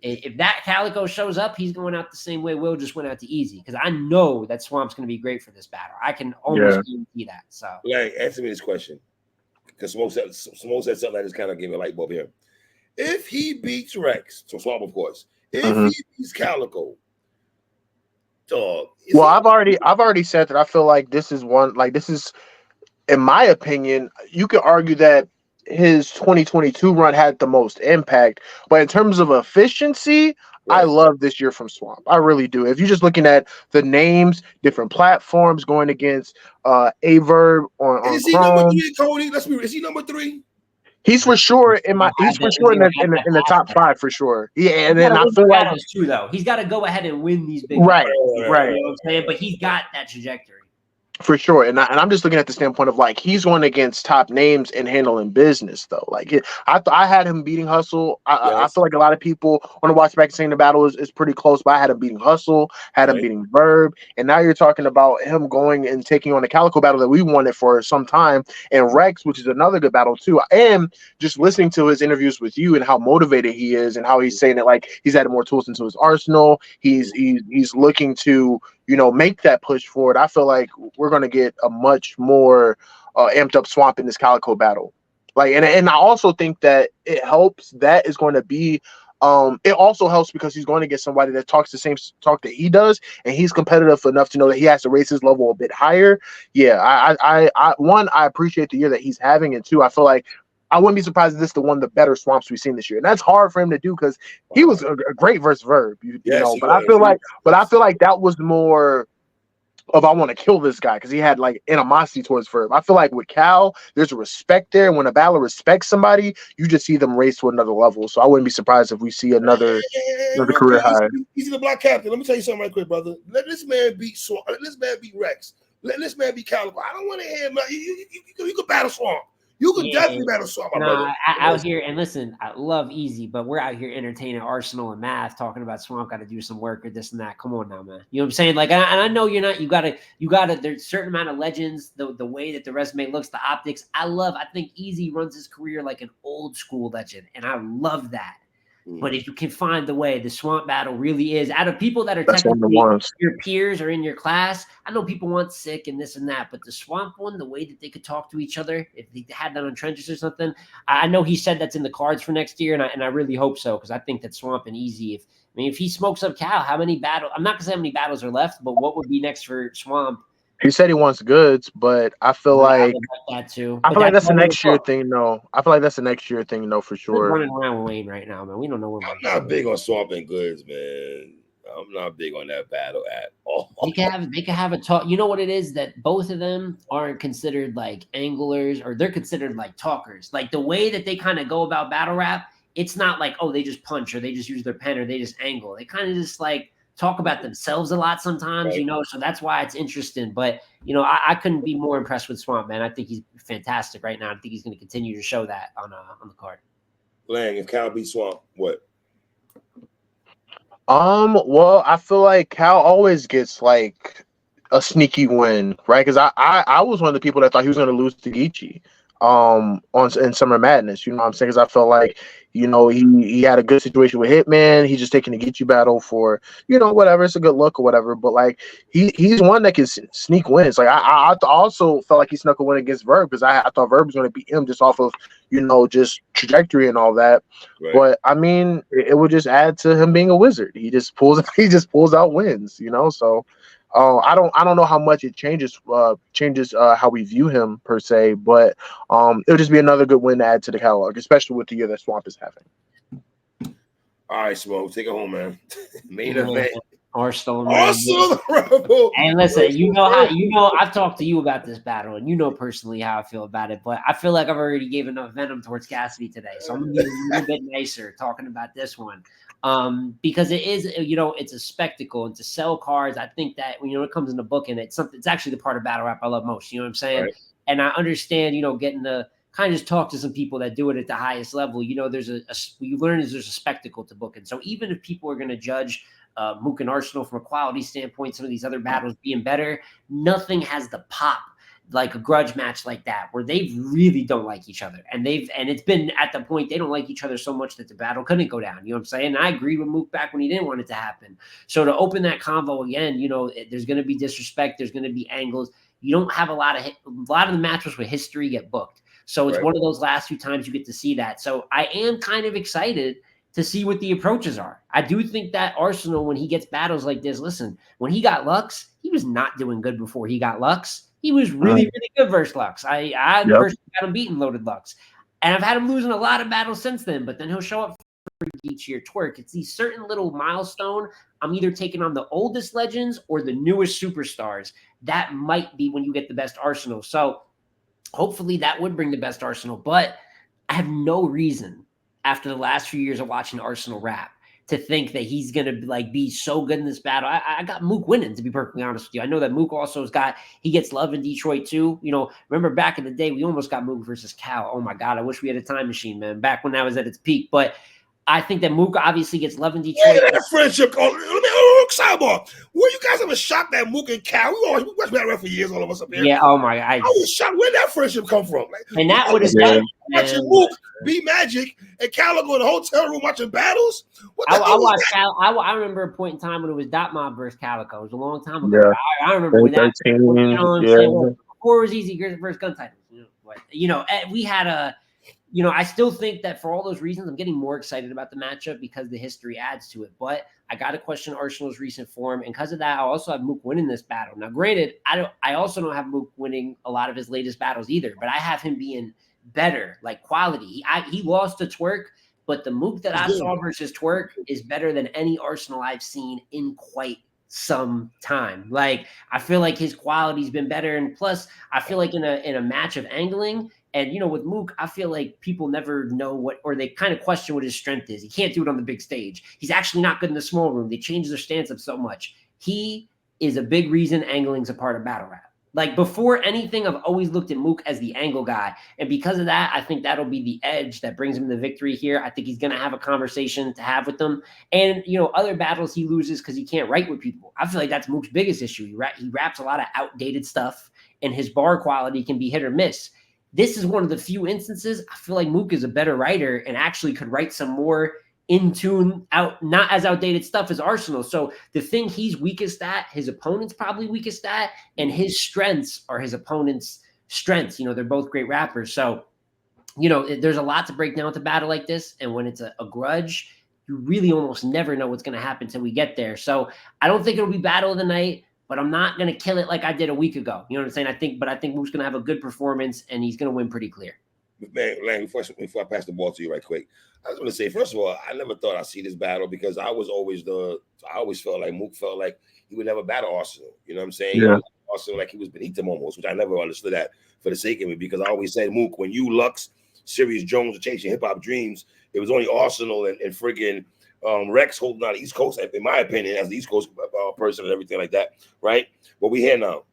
if that Calico shows up, he's going out the same way Will just went out to Easy, because I know that Swamp's going to be great for this battle. I can almost guarantee that. So, answer me this question, because Smoke said something that just kind of gave me a light bulb here. If he beats Rex, so Swamp, of course. If he beats Calico, dog. Well, I've already said that I feel like this is, in my opinion, you could argue that his 2022 run had the most impact, but in terms of efficiency, I Right. love this year from Swamp. I really do. If you're just looking at the names, different platforms going against Averb on Is he number Chrome, three, Cody? Let's be real. Is he number three? he's for sure in my. I He's for bet sure in zero the had that in the top aspect. 5 for sure. Yeah, He's and got then to I win feel the like battles too, though. He's got to go ahead and win these big right, battles. right. You know what I'm saying? But he's got that trajectory. For sure, and I'm just looking at the standpoint of like he's going against top names and handling business though. Like I had him beating Hustle. I Yes. feel like a lot of people want to watch back and saying the battle is pretty close, but I had him beating Hustle, had him Right. beating Verb, and now you're talking about him going and taking on the Calico battle that we wanted for some time, and Rex, which is another good battle too. And just listening to his interviews with you and how motivated he is, and how he's saying that like he's added more tools into his arsenal. He's looking to make that push forward. I feel like we're going to get a much more amped up Swamp in this Calico battle. Like, and I also think that it helps. That is going to be. It also helps because he's going to get somebody that talks the same talk that he does, and he's competitive enough to know that he has to raise his level a bit higher. Yeah, I appreciate the year that he's having, and two, I feel like I wouldn't be surprised if this is the one of the better Swamps we've seen this year. And that's hard for him to do because he was a great verse Verb, Yes, he But I was. feel like that was more of I want to kill this guy because he had like animosity towards Verb. I feel like with Cal, there's a respect there. And when a battler respects somebody, you just see them raise to another level. So I wouldn't be surprised if we see another Real career quick, high. he's the black captain. Let me tell you something right quick, brother. Let this man beat Swamp. Let this man beat Rex. Let this man beat Calico. I don't want to hear him. You could battle Swamp. You could definitely battle Swamp, my brother. Out here, and listen, I love Easy, but we're out here entertaining Arsenal and Math, talking about Swamp got to do some work or this and that. Come on now, man. You know what I'm saying? Like, and I know you're not. You gotta. There's a certain amount of legends. The way that the resume looks, the optics. I think Easy runs his career like an old school legend, and I love that. But if you can find the way, the Swamp battle really is out of people that are That's one of the technically ones. your peers or in your class. I know people want Sick and this and that, but the Swamp one, the way that they could talk to each other, if they had that on Trenches or something, I know he said that's in the cards for next year, and I really hope so because I think that Swamp and Easy. If he smokes up Cal, how many battles? I'm not gonna say how many battles are left, but what would be next for Swamp? He said he wants goods, but I feel like that too. I feel like that's a next year Look, thing, though. I feel like that's a next year thing, though, for we're sure. running around with Wayne right now, man. We don't know where I'm not big on Swamp and Goods, man. I'm not big on that battle at all. They can have a talk. You know what it is that both of them aren't considered like anglers, or they're considered like talkers. Like the way that they kind of go about battle rap, it's not like, oh, they just punch or they just use their pen or they just angle. They kind of just like talk about themselves a lot sometimes, Right. So that's why it's interesting. But I couldn't be more impressed with Swamp, man. I think he's fantastic right now. I think he's going to continue to show that on the card. Lang, if Cal beat Swamp, what? Well, I feel like Cal always gets like a sneaky win, right? Because I was one of the people that thought he was going to lose to Geechee, in Summer Madness. You know what I'm saying? Because I felt like he had a good situation with Hitman. He's just taking the Geechee battle for whatever. It's a good look or whatever. But like he's one that can sneak wins. Like I also felt like he snuck a win against Verb because I thought Verb was going to beat him just off of just trajectory and all that. Right. But I mean, it would just add to him being a wizard. He just pulls out wins, So I don't know how much it changes how we view him per se, but it'll just be another good win to add to the catalog, especially with the year that Swamp is having. All right, Smoke, take it home, man. Main event. Arsenal. Rebel. And listen, I've talked to you about this battle, and personally how I feel about it. But I feel like I've already gave enough venom towards Cassidy today, so I'm gonna be a little bit nicer talking about this one, because it is, it's a spectacle, and to sell cards, I think that when it comes in the book, and it's actually the part of battle rap I love most. You know what I'm saying? Right. And I understand, getting to kind of just talk to some people that do it at the highest level. There's you learn there's a spectacle to booking. So even if people are going to judge Mook and Arsenal from a quality standpoint, some of these other battles being better, nothing has the pop like a grudge match like that, where they really don't like each other. And it's been at the point they don't like each other so much that the battle couldn't go down. You know what I'm saying? And I agree with Mook back when he didn't want it to happen. So to open that convo again, there's going to be disrespect. There's going to be angles. You don't have a lot of the matches with history get booked. So it's one of those last few times you get to see that. So I am kind of excited to see what the approaches are. I do think that Arsenal, when he gets battles like this, listen, when he got Lux, he was not doing good before he got Lux. He was really, really good versus Lux. I personally got him beating Loaded Lux. And I've had him losing a lot of battles since then, but then he'll show up each year, Twork. It's these certain little milestone. I'm either taking on the oldest legends or the newest superstars. That might be when you get the best arsenal. So hopefully that would bring the best arsenal. But I have no reason after the last few years of watching Arsenal rap to think that he's gonna like be so good in this battle. I got Mook winning, to be perfectly honest with you. I know that Mook also he gets love in Detroit too. You know, remember back in the day, we almost got Mook versus Cal. Oh my God, I wish we had a time machine, man. Back when that was at its peak. But I think that Mook obviously gets love in Detroit. Yeah, that friendship. Sidebar. Were you guys ever shocked that Mook and Cal? We watched that rap for years, all of us up here. Yeah. Oh my! I was shocked. Where'd that friendship come from? Like, and that would have watching Mook be Magic and Calico in the hotel room watching battles. I watched Cal. I remember a point in time when it was Dot Mob versus Calico. It was a long time ago. Yeah. I remember when that. You know what I'm saying? Well, before it was easy versus gun titles. You know, we had a. You know, I still think that for all those reasons, I'm getting more excited about the matchup because the history adds to it. But I got to question Arsenal's recent form, and because of that, I also have Mook winning this battle. Now, granted, I also don't have Mook winning a lot of his latest battles either, but I have him being better, like quality. He lost to Twork, but the Mook that I saw versus Twork is better than any Arsenal I've seen in quite some time. Like, I feel like his quality's been better, and plus, I feel like in a match of angling. And, you know, with Mook, I feel like people never know or they kind of question what his strength is. He can't do it on the big stage. He's actually not good in the small room. They changed their stance up so much. He is a big reason angling's a part of battle rap. Like, before anything, I've always looked at Mook as the angle guy. And because of that, I think that'll be the edge that brings him the victory here. I think he's going to have a conversation to have with them. And, you know, other battles he loses because he can't write with people. I feel like that's Mook's biggest issue. He raps a lot of outdated stuff, and his bar quality can be hit or miss. This is one of the few instances I feel like Mook is a better writer and actually could write some more in tune, not as outdated stuff as Arsenal. So the thing he's weakest at, his opponent's probably weakest at, and his strengths are his opponent's strengths. You know, they're both great rappers. So, you know, there's a lot to break down with a battle like this. And when it's a grudge, you really almost never know what's going to happen until we get there. So I don't think it'll be battle of the night, but I'm not going to kill it like I did a week ago. You know what I'm saying? I think Mook's going to have a good performance, and he's going to win pretty clear. Man, Lang, before I pass the ball to you right quick, I just want to say, first of all, I never thought I'd see this battle because I always felt like Mook felt like he would never battle Arsenal. You know what I'm saying? Yeah. Arsenal like he was beneath him almost, which I never understood that for the sake of it, because I always said, Mook, when you, Lux, Sirius Jones are chasing hip hop dreams, it was only Arsenal and friggin' Rex holding on the East Coast, in my opinion, as the East Coast person and everything like that, right? What we hear now.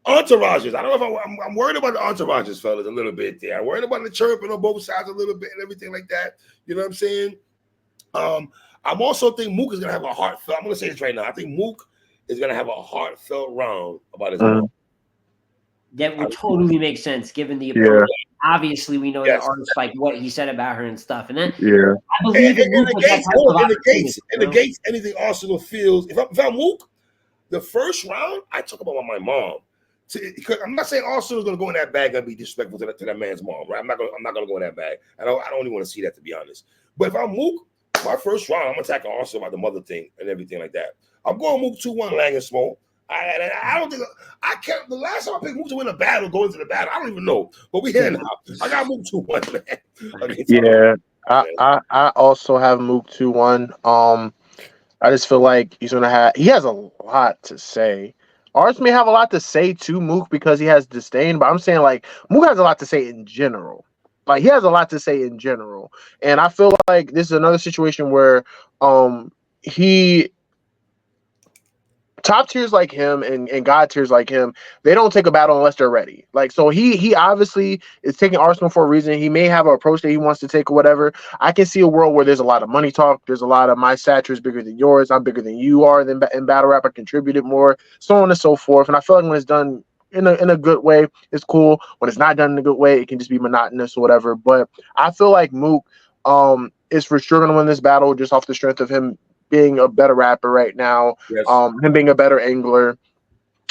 Entourages. I don't know if I'm worried about the entourages, fellas, a little bit there. I'm worried about the chirping on both sides a little bit and everything like that. You know what I'm saying? I'm also think Mook is going to have a heartfelt, I'm going to say this right now. I think Mook is going to have a heartfully round about his mom. That would totally make sense given the approach. Yeah. Obviously, we know that artists like what he said about her and stuff. And then I believe in the Gates, anything Arsenal feels. If I'm Mook, the first round, I talk about my mom. Because I'm not saying Arsenal is going to go in that bag and be disrespectful to that man's mom, right? I'm not going to go in that bag. I don't even want to see that, to be honest. But if I'm Mook, my first round, I'm attacking Arsenal about the mother thing and everything like that. I'm going Mook 2-1, Lang and Small. I don't think I can't. The last time I picked Mook to win a battle, go into the battle, I don't even know. But we here now. I got Mook 2-1, man. Yeah, I also have Mook 2-1. I just feel like he has a lot to say. Arts may have a lot to say to Mook because he has disdain, but I'm saying like Mook has a lot to say in general. Like he has a lot to say in general, and I feel like this is another situation where top tiers like him and God tiers like him, they don't take a battle unless they're ready. Like, so he obviously is taking Arsenal for a reason. He may have an approach that he wants to take or whatever. I can see a world where there's a lot of money talk. There's a lot of my stature is bigger than yours. I'm bigger than you are in battle rap. I contributed more, so on and so forth. And I feel like when it's done in a good way, it's cool. When it's not done in a good way, it can just be monotonous or whatever. But I feel like Mook is for sure going to win this battle just off the strength of him being a better rapper right now, him being a better angler.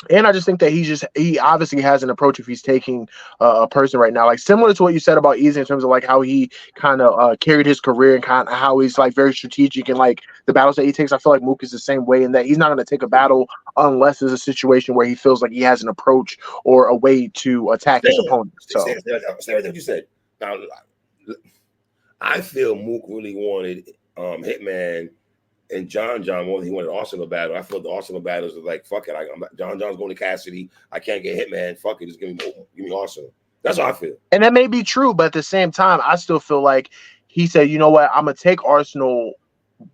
And I just think that he obviously has an approach if he's taking a person right now, like similar to what you said about Easy in terms of like how he kind of carried his career and kind of how he's like very strategic and like the battles that he takes. I feel like Mook is the same way in that he's not going to take a battle unless there's a situation where he feels like he has an approach or a way to attack his opponent. So say what you said. Now, I feel Mook really wanted Hitman and John more than he wanted Arsenal battle. I feel the Arsenal battles are like, fuck it. John John's going to Cassidy. I can't get Hitman. Fuck it. Just give me Arsenal. That's how I feel. And that may be true, but at the same time, I still feel like he said, you know what, I'm gonna take Arsenal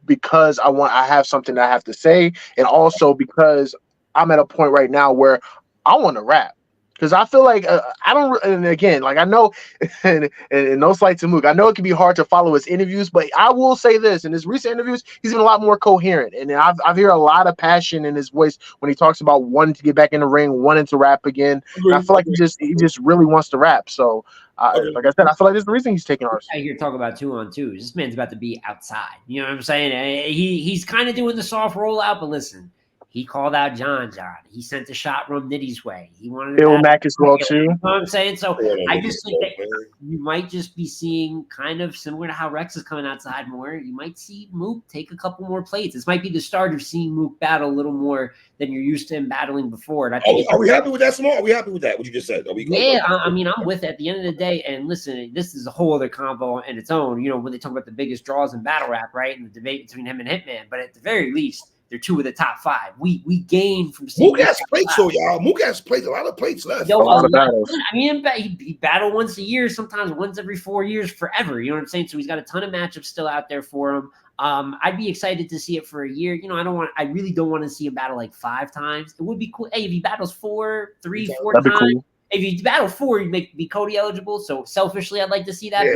because I have something that I have to say, and also because I'm at a point right now where I want to rap. Because I feel like I don't, and again, like I know, and no slight to Mook, I know it can be hard to follow his interviews, but I will say this: in his recent interviews, he's been a lot more coherent, and I've heard a lot of passion in his voice when he talks about wanting to get back in the ring, wanting to rap again. And I feel like he just really wants to rap. So, like I said, I feel like there's the reason he's taking ours. I hear talk about 2-on-2s. This man's about to be outside. You know what I'm saying? He's kind of doing the soft rollout, but listen. He called out John. He sent the shot from Nitty's way. He wanted to Mac as well too. You know what I'm saying? So I just think that you might just be seeing kind of similar to how Rex is coming outside more. You might see Mook take a couple more plates. This might be the start of seeing Mook battle a little more than you're used to him battling before. And I think are we happy with that, Small? Are we happy with that? What you just said? I mean, I'm with it at the end of the day. And listen, this is a whole other convo in its own. You know, when they talk about the biggest draws in battle rap, right, and the debate between him and Hitman. But at the very least, they're two of the top 5. We gain from seeing Mook has plates, so y'all. Mook has plates, a lot of plates left. Yo, a lot of battles. I mean, he battled once a year, sometimes once every 4 years, forever. You know what I'm saying? So he's got a ton of matchups still out there for him. I'd be excited to see it for a year. You know, I really don't want to see him battle like 5 times. It would be cool. Hey, if he battles 4 times, cool. If you battle 4, you'd be Cody eligible. So selfishly, I'd like to see that. Yeah,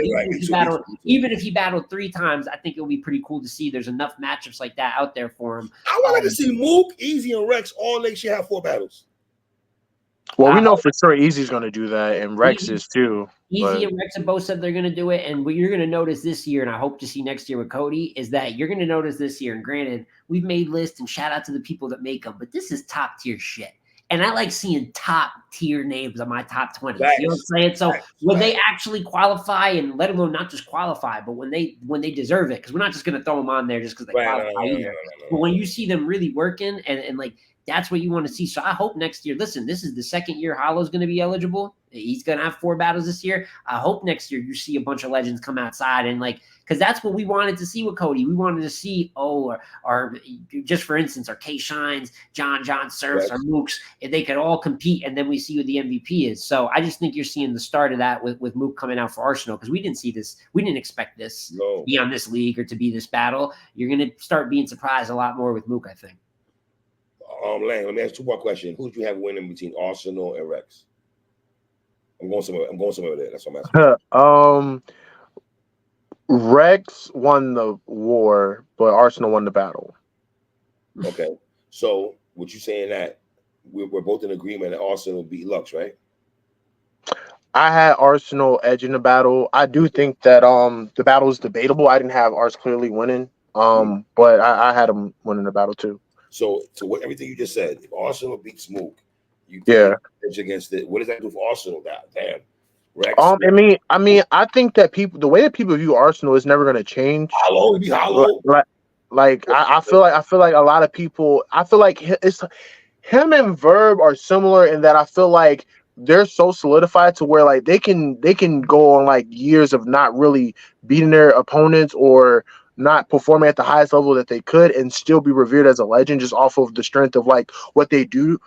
even if he battled 3 times, I think it would be pretty cool to see. There's enough matchups like that out there for him. I would like to see Mook, Easy, and Rex all next year have 4 battles. Well, we know for sure Easy's going to do that, and Rex is too. Easy and Rex have both said they're going to do it. And what you're going to notice this year, and I hope to see next year with Cody, is that you're going to notice this year. And granted, we've made lists, and shout out to the people that make them, but this is top tier shit. And I like seeing top tier names on my top 20. You know what I'm saying? So when they actually qualify, and let alone not just qualify, but when they deserve it, because we're not just going to throw them on there just because they qualify either. But when you see them really working and like that's what you want to see. So I hope next year, listen, this is the second year Hollow's going to be eligible. He's going to have 4 battles this year. I hope next year you see a bunch of legends come outside and like, because that's what we wanted to see with Cody. We wanted to see, or just for instance, our K Shines, John Surfs, our Mooks, and they could all compete, and then we see who the MVP is. So I just think you're seeing the start of that with Mook coming out for Arsenal, because we didn't see this. We didn't expect this to be on this league or to be this battle. You're going to start being surprised a lot more with Mook, I think. Lang, let me ask 2 more questions. Who do you have winning between Arsenal and Rex? I'm going somewhere there. That's what I'm asking. Rex won the war, but Arsenal won the battle. Okay. So what you saying that we're both in agreement that Arsenal beat Lux, right? I had Arsenal edge in the battle. I do think that the battle is debatable. I didn't have Ars clearly winning. But I had him winning the battle too. So what everything you just said, if Arsenal beats Mook, you edge against it. What does that do for Arsenal now? Damn. Rex. I mean, I think that the way that people view Arsenal is never going to change. Hollow. I feel like a lot of people. I feel like it's him and Verb are similar in that I feel like they're so solidified to where like they can go on like years of not really beating their opponents or not performing at the highest level that they could and still be revered as a legend just off of the strength of like what they do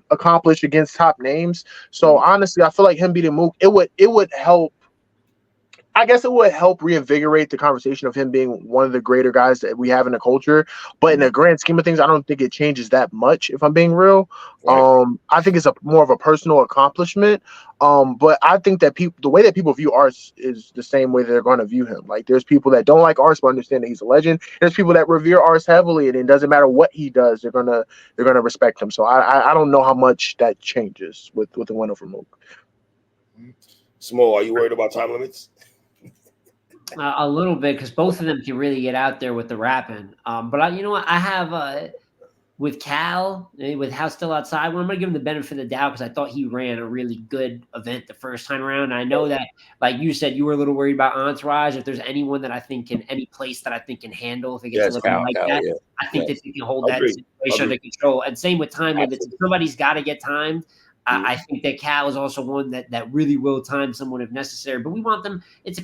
accomplish against top names. So honestly, I feel like him beating Mook, it would help. I guess it would help reinvigorate the conversation of him being one of the greater guys that we have in the culture. But in the grand scheme of things, I don't think it changes that much, if I'm being real. Right. I think it's more of a personal accomplishment. But I think that the way that people view Ars is the same way they're going to view him. Like there's people that don't like Ars but understand that he's a legend. There's people that revere Ars heavily, and it doesn't matter what he does, they're gonna respect him. So I don't know how much that changes with the winner for Mook. Small, are you worried about time limits? A little bit, because both of them can really get out there with the rapping. But you know what? I have with Cal, with How Still Outside, well, I'm going to give him the benefit of the doubt because I thought he ran a really good event the first time around. And I know that, like you said, you were a little worried about Entourage. If there's anyone that I think any place that I think can handle, if it gets a little like that, I think that they can hold that situation under control. And same with time limits. If somebody's got to get timed, I think that Cal is also one that really will time someone if necessary. But we want them. It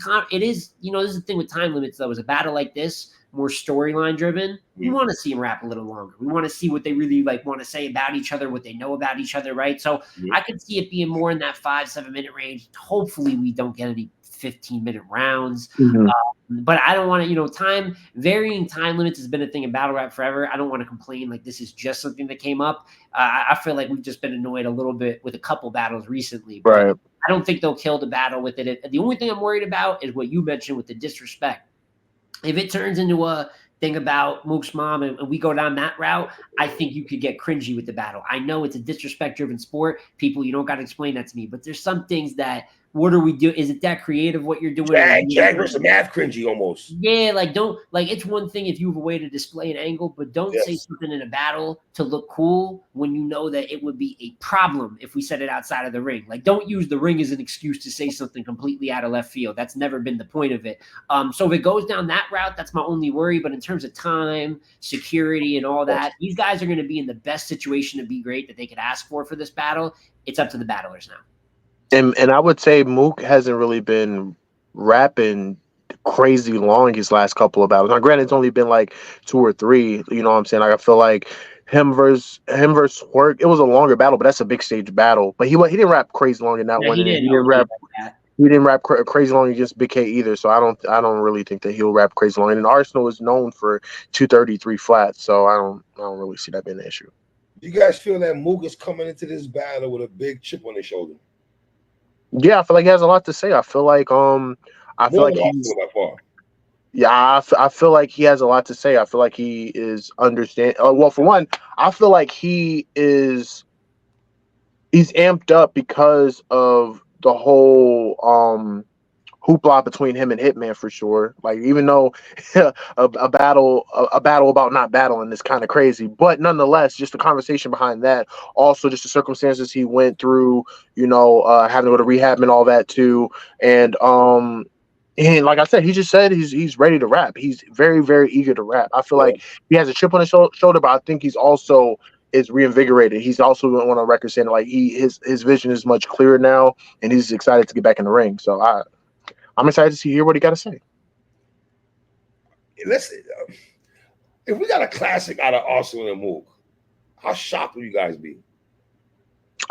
is, this is the thing with time limits though. Is a battle like this more storyline driven? We want to see them rap a little longer. We want to see what they really want to say about each other, what they know about each other, right? So I could see it being more in that 5-7 minute range. Hopefully, we don't get any 15-minute rounds. But I don't want to, varying time limits has been a thing in battle rap forever. I don't want to complain like this is just something that came up. I feel like we've just been annoyed a little bit with a couple battles recently. But Right. I don't think they'll kill the battle with it. The only thing I'm worried about is what you mentioned with the disrespect. If it turns into a thing about Mook's mom and we go down that route, I think you could get cringy with the battle. I know it's a disrespect-driven sport. People, you don't got to explain that to me. But there's some things that, what are we doing? Is it that creative what you're doing? Jag versus math cringy almost. Yeah, it's one thing if you have a way to display an angle, but don't say something in a battle to look cool when you know that it would be a problem if we said it outside of the ring. Like, don't use the ring as an excuse to say something completely out of left field. That's never been the point of it. So if it goes down that route, that's my only worry. But in terms of time, security, and all that, these guys are going to be in the best situation to be great that they could ask for this battle. It's up to the battlers now. And I would say Mook hasn't really been rapping crazy long his last couple of battles. Now, granted, it's only been like 2 or 3. You know what I'm saying? Like, I feel like him versus Twork, it was a longer battle, but that's a big stage battle. But he didn't rap crazy long in that one. He didn't rap crazy long against Big K either. So I don't really think that he'll rap crazy long. And Arsenal is known for 233 flat, so I don't really see that being an issue. You guys feel that Mook is coming into this battle with a big chip on his shoulder? Yeah, I feel like he has a lot to say. I feel like I feel like he has a lot to say. I feel like he is understand. Well, for one, I feel like he's amped up because of the whole hoopla between him and Hitman for sure. Like, even though a battle about not battling is kind of crazy, but nonetheless, just the conversation behind that. Also, just the circumstances he went through. Having to go to rehab and all that too. And like I said, he just said he's ready to rap. He's very, very eager to rap. I feel like he has a chip on his shoulder, but I think he's also is reinvigorated. He's also went on record saying like his vision is much clearer now, and he's excited to get back in the ring. So I'm excited to hear what he got to say. Listen, if we got a classic out of Arsenal and Mook, how shocked will you guys be?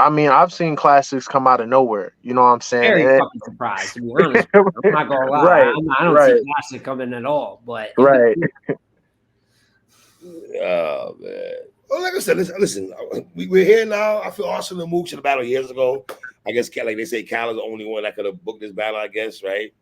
I mean, I've seen classics come out of nowhere. You know what I'm saying? Very fucking surprised, to be honest. I'm not gonna lie. Right, I don't see classic coming at all. But right. Oh man. Well, like I said, listen, we're here now. I feel Arsenal and Mook should have battled years ago. I guess, like they say, Cal is the only one that could have booked this battle, I guess, right?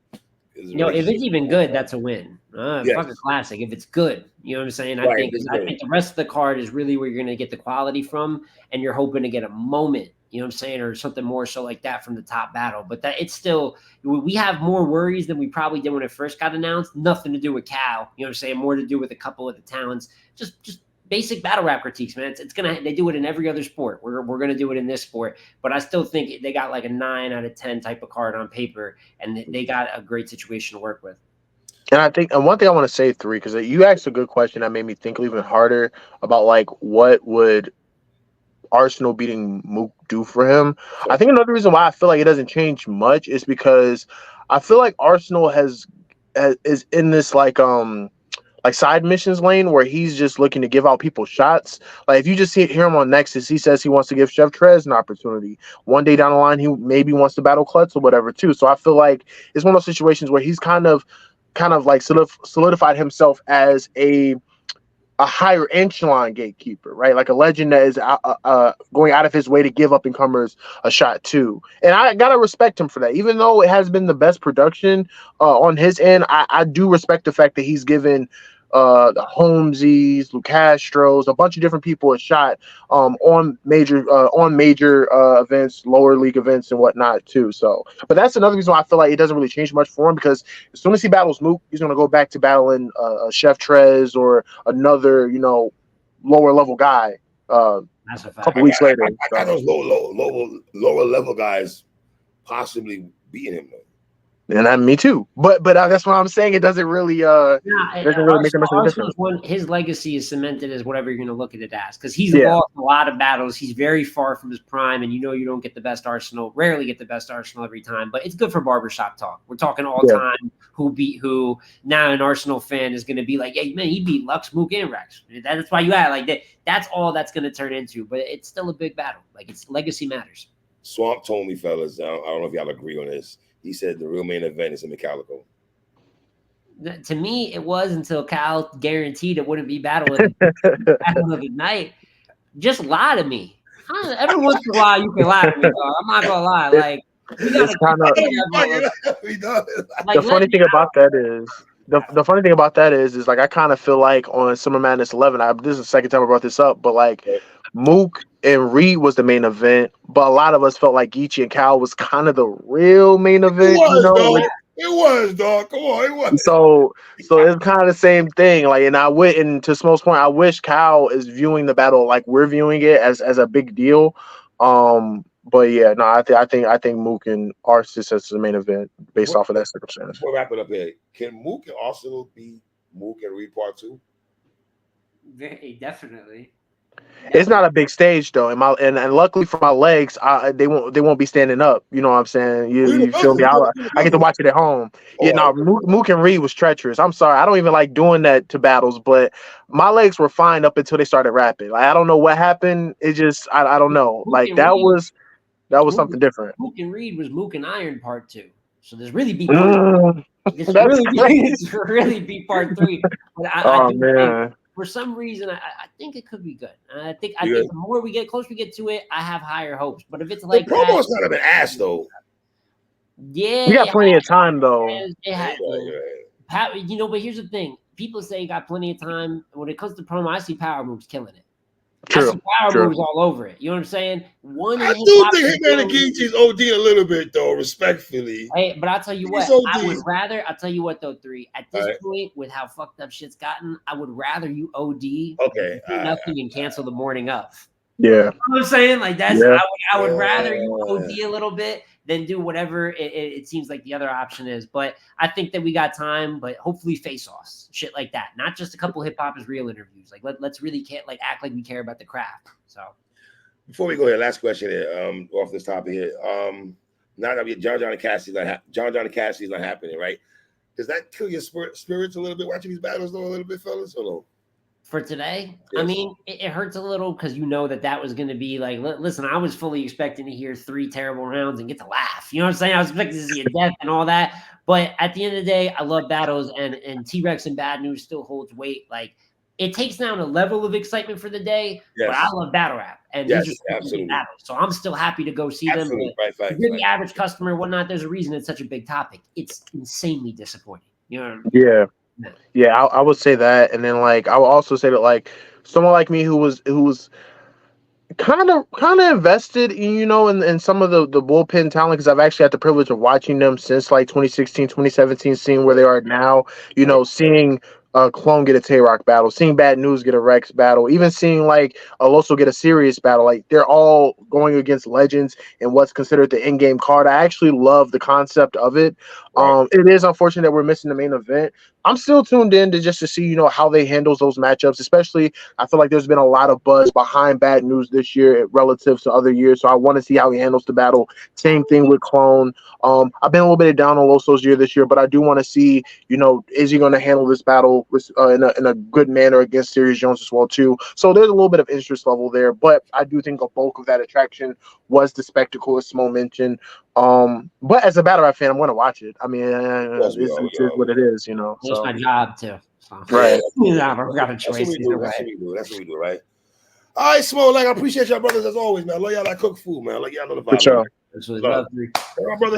If it's even good, that's a win. Fucking classic. If it's good, you know what I'm saying? I think the rest of the card is really where you're going to get the quality from, and you're hoping to get a moment, you know what I'm saying, or something more so like that from the top battle. But that it's still, we have more worries than we probably did when it first got announced. Nothing to do with Cal, you know what I'm saying? More to do with a couple of the talents. Just basic battle rap critiques, man. They do it in every other sport. We're gonna do it in this sport, but I still think they got like a 9 out of 10 type of card on paper, and they got a great situation to work with. And I think, and one thing I want to say, Three, because you asked a good question that made me think even harder about like what would Arsenal beating Mook do for him. I think another reason why I feel like it doesn't change much is because I feel like Arsenal is in this like side missions lane where he's just looking to give out people shots. Like, if you just hear him on Nexus, he says he wants to give Chef Trez an opportunity. One day down the line, he maybe wants to battle Klutz or whatever too. So I feel like it's one of those situations where he's kind of like solidified himself as a higher echelon gatekeeper, right? Like a legend that is going out of his way to give up incomers a shot too. And I gotta respect him for that. Even though it has been the best production on his end, I do respect the fact that he's given the Holmesies, Lucastros, a bunch of different people a shot on major events, lower league events and whatnot too. So, but that's another reason why I feel like it doesn't really change much for him, because as soon as he battles Mook, he's going to go back to battling Chef Trez or another, lower level guy. That's a fact. A couple weeks later. I got those lower level guys possibly beating him though. And me too. But that's what I'm saying. It doesn't really make that much of a difference. His legacy is cemented as whatever you're going to look at it as, because he's Yeah. lost a lot of battles. He's very far from his prime, and you don't get the best Arsenal. Rarely get the best Arsenal every time, but it's good for barbershop talk. We're talking all time. Who beat who? Now an Arsenal fan is going to be like, "Hey man, he beat Lux, Mook, and Rex." That's why you add like that. That's all that's going to turn into. But it's still a big battle. Like, it's legacy matters. Swamp told me, fellas. I don't know if y'all agree on this. He said the real main event is in the Calico. To me, it was until Cal guaranteed it wouldn't be battle of the night. Just lie to me. Every once in a while, you can lie to me, dog. I'm not gonna lie. Like, the funny thing about that is the funny thing about that is like I kind of feel like on Summer Madness 11. This is the second time I brought this up, but like Mook and Reed was the main event, but a lot of us felt like Geechee and Cal was kind of the real main event. It was, dog. Come on, it was. So it's kind of the same thing. Like, and to Smoke's point, I wish Cal is viewing the battle like we're viewing it as a big deal. But yeah, no, I think Mook and Arceus as the main event based off of that circumstance. We'll wrap it up here. Can Mook and Arsenal be Mook and Reed Part 2? Very definitely. It's not a big stage though, and luckily for my legs, they won't be standing up. You know what I'm saying? You feel me? I get to watch it at home. Mook and Reed was treacherous. I'm sorry, I don't even like doing that to battles, but my legs were fine up until they started rapping. Like, I don't know what happened. It just I don't know. Like, that was something different. Mook and Reed was Mook and Iron Part 2. So there's really be really be Part 3. But I think for some reason, I think it could be good. I think the more we get closer we get to it, I have higher hopes. But if it's like the promo's kind of an ass though. Yeah, we got plenty of time though. But here's the thing: people say you got plenty of time. When it comes to promo, I see Power Moves killing it. True. I see Power Moves all over it. You know what I'm saying? I do think Hitman and Geechee's OD a little bit though, respectfully. Hey, but I'll tell you what, I'll tell you what though, 3. At this point, with how fucked up shit's gotten, I would rather you OD nothing and cancel the morning of. Yeah. You know what I'm saying? Like, that's I would rather you OD a little bit than do whatever it seems like the other option is. But I think that we got time, but hopefully face-offs, shit like that. Not just a couple hip-hop is real interviews. Like, let's really act like we care about the craft. So before we go here, last question here, off this topic here. Now that John Johnny Cassidy's not happening, right? Does that kill your spirits a little bit watching these battles though, a little bit, fellas? Or no? For today, yes. I mean, it hurts a little because that was going to be like, listen, I was fully expecting to hear 3 terrible rounds and get to laugh. You know what I'm saying? I was expecting to see a death and all that. But at the end of the day, I love battles, and T-Rex and Bad News still holds weight. Like, it takes down a level of excitement for the day, but I love battle rap. And these are absolutely battles. So I'm still happy to go see them. But if you're the average customer and whatnot, there's a reason it's such a big topic. It's insanely disappointing. You know what I mean? Yeah, I would say that, and then like I would also say that like someone like me who was kind of invested, in some of the bullpen talent, because I've actually had the privilege of watching them since like 2016, 2017, seeing where they are now. Seeing Clone get a Tay Roc battle, seeing Bad News get a Rex battle, even seeing like Aloso get a serious battle. Like, they're all going against legends in what's considered the in-game card. I actually love the concept of it. It is unfortunate that we're missing the main event. I'm still tuned in to see, how they handle those matchups, especially I feel like there's been a lot of buzz behind Bad News this year relative to other years. So I want to see how he handles the battle. Same thing with Clone. I've been a little bit down on Loso's year this year, but I do want to see, is he going to handle this battle in a good manner against Sirius Jones as well too. So there's a little bit of interest level there, but I do think a bulk of that attraction was the spectacle, as Smo mentioned. But as a battle rap fan, I'm going to watch it. I mean, it's what it is, It's my job too. So. Right. I've got a choice. That's what we do, right? All right, Smo. Like, I appreciate y'all brothers as always, man. I love y'all that cook food, man. Like, y'all know the vibe. For sure. That's what love. My brother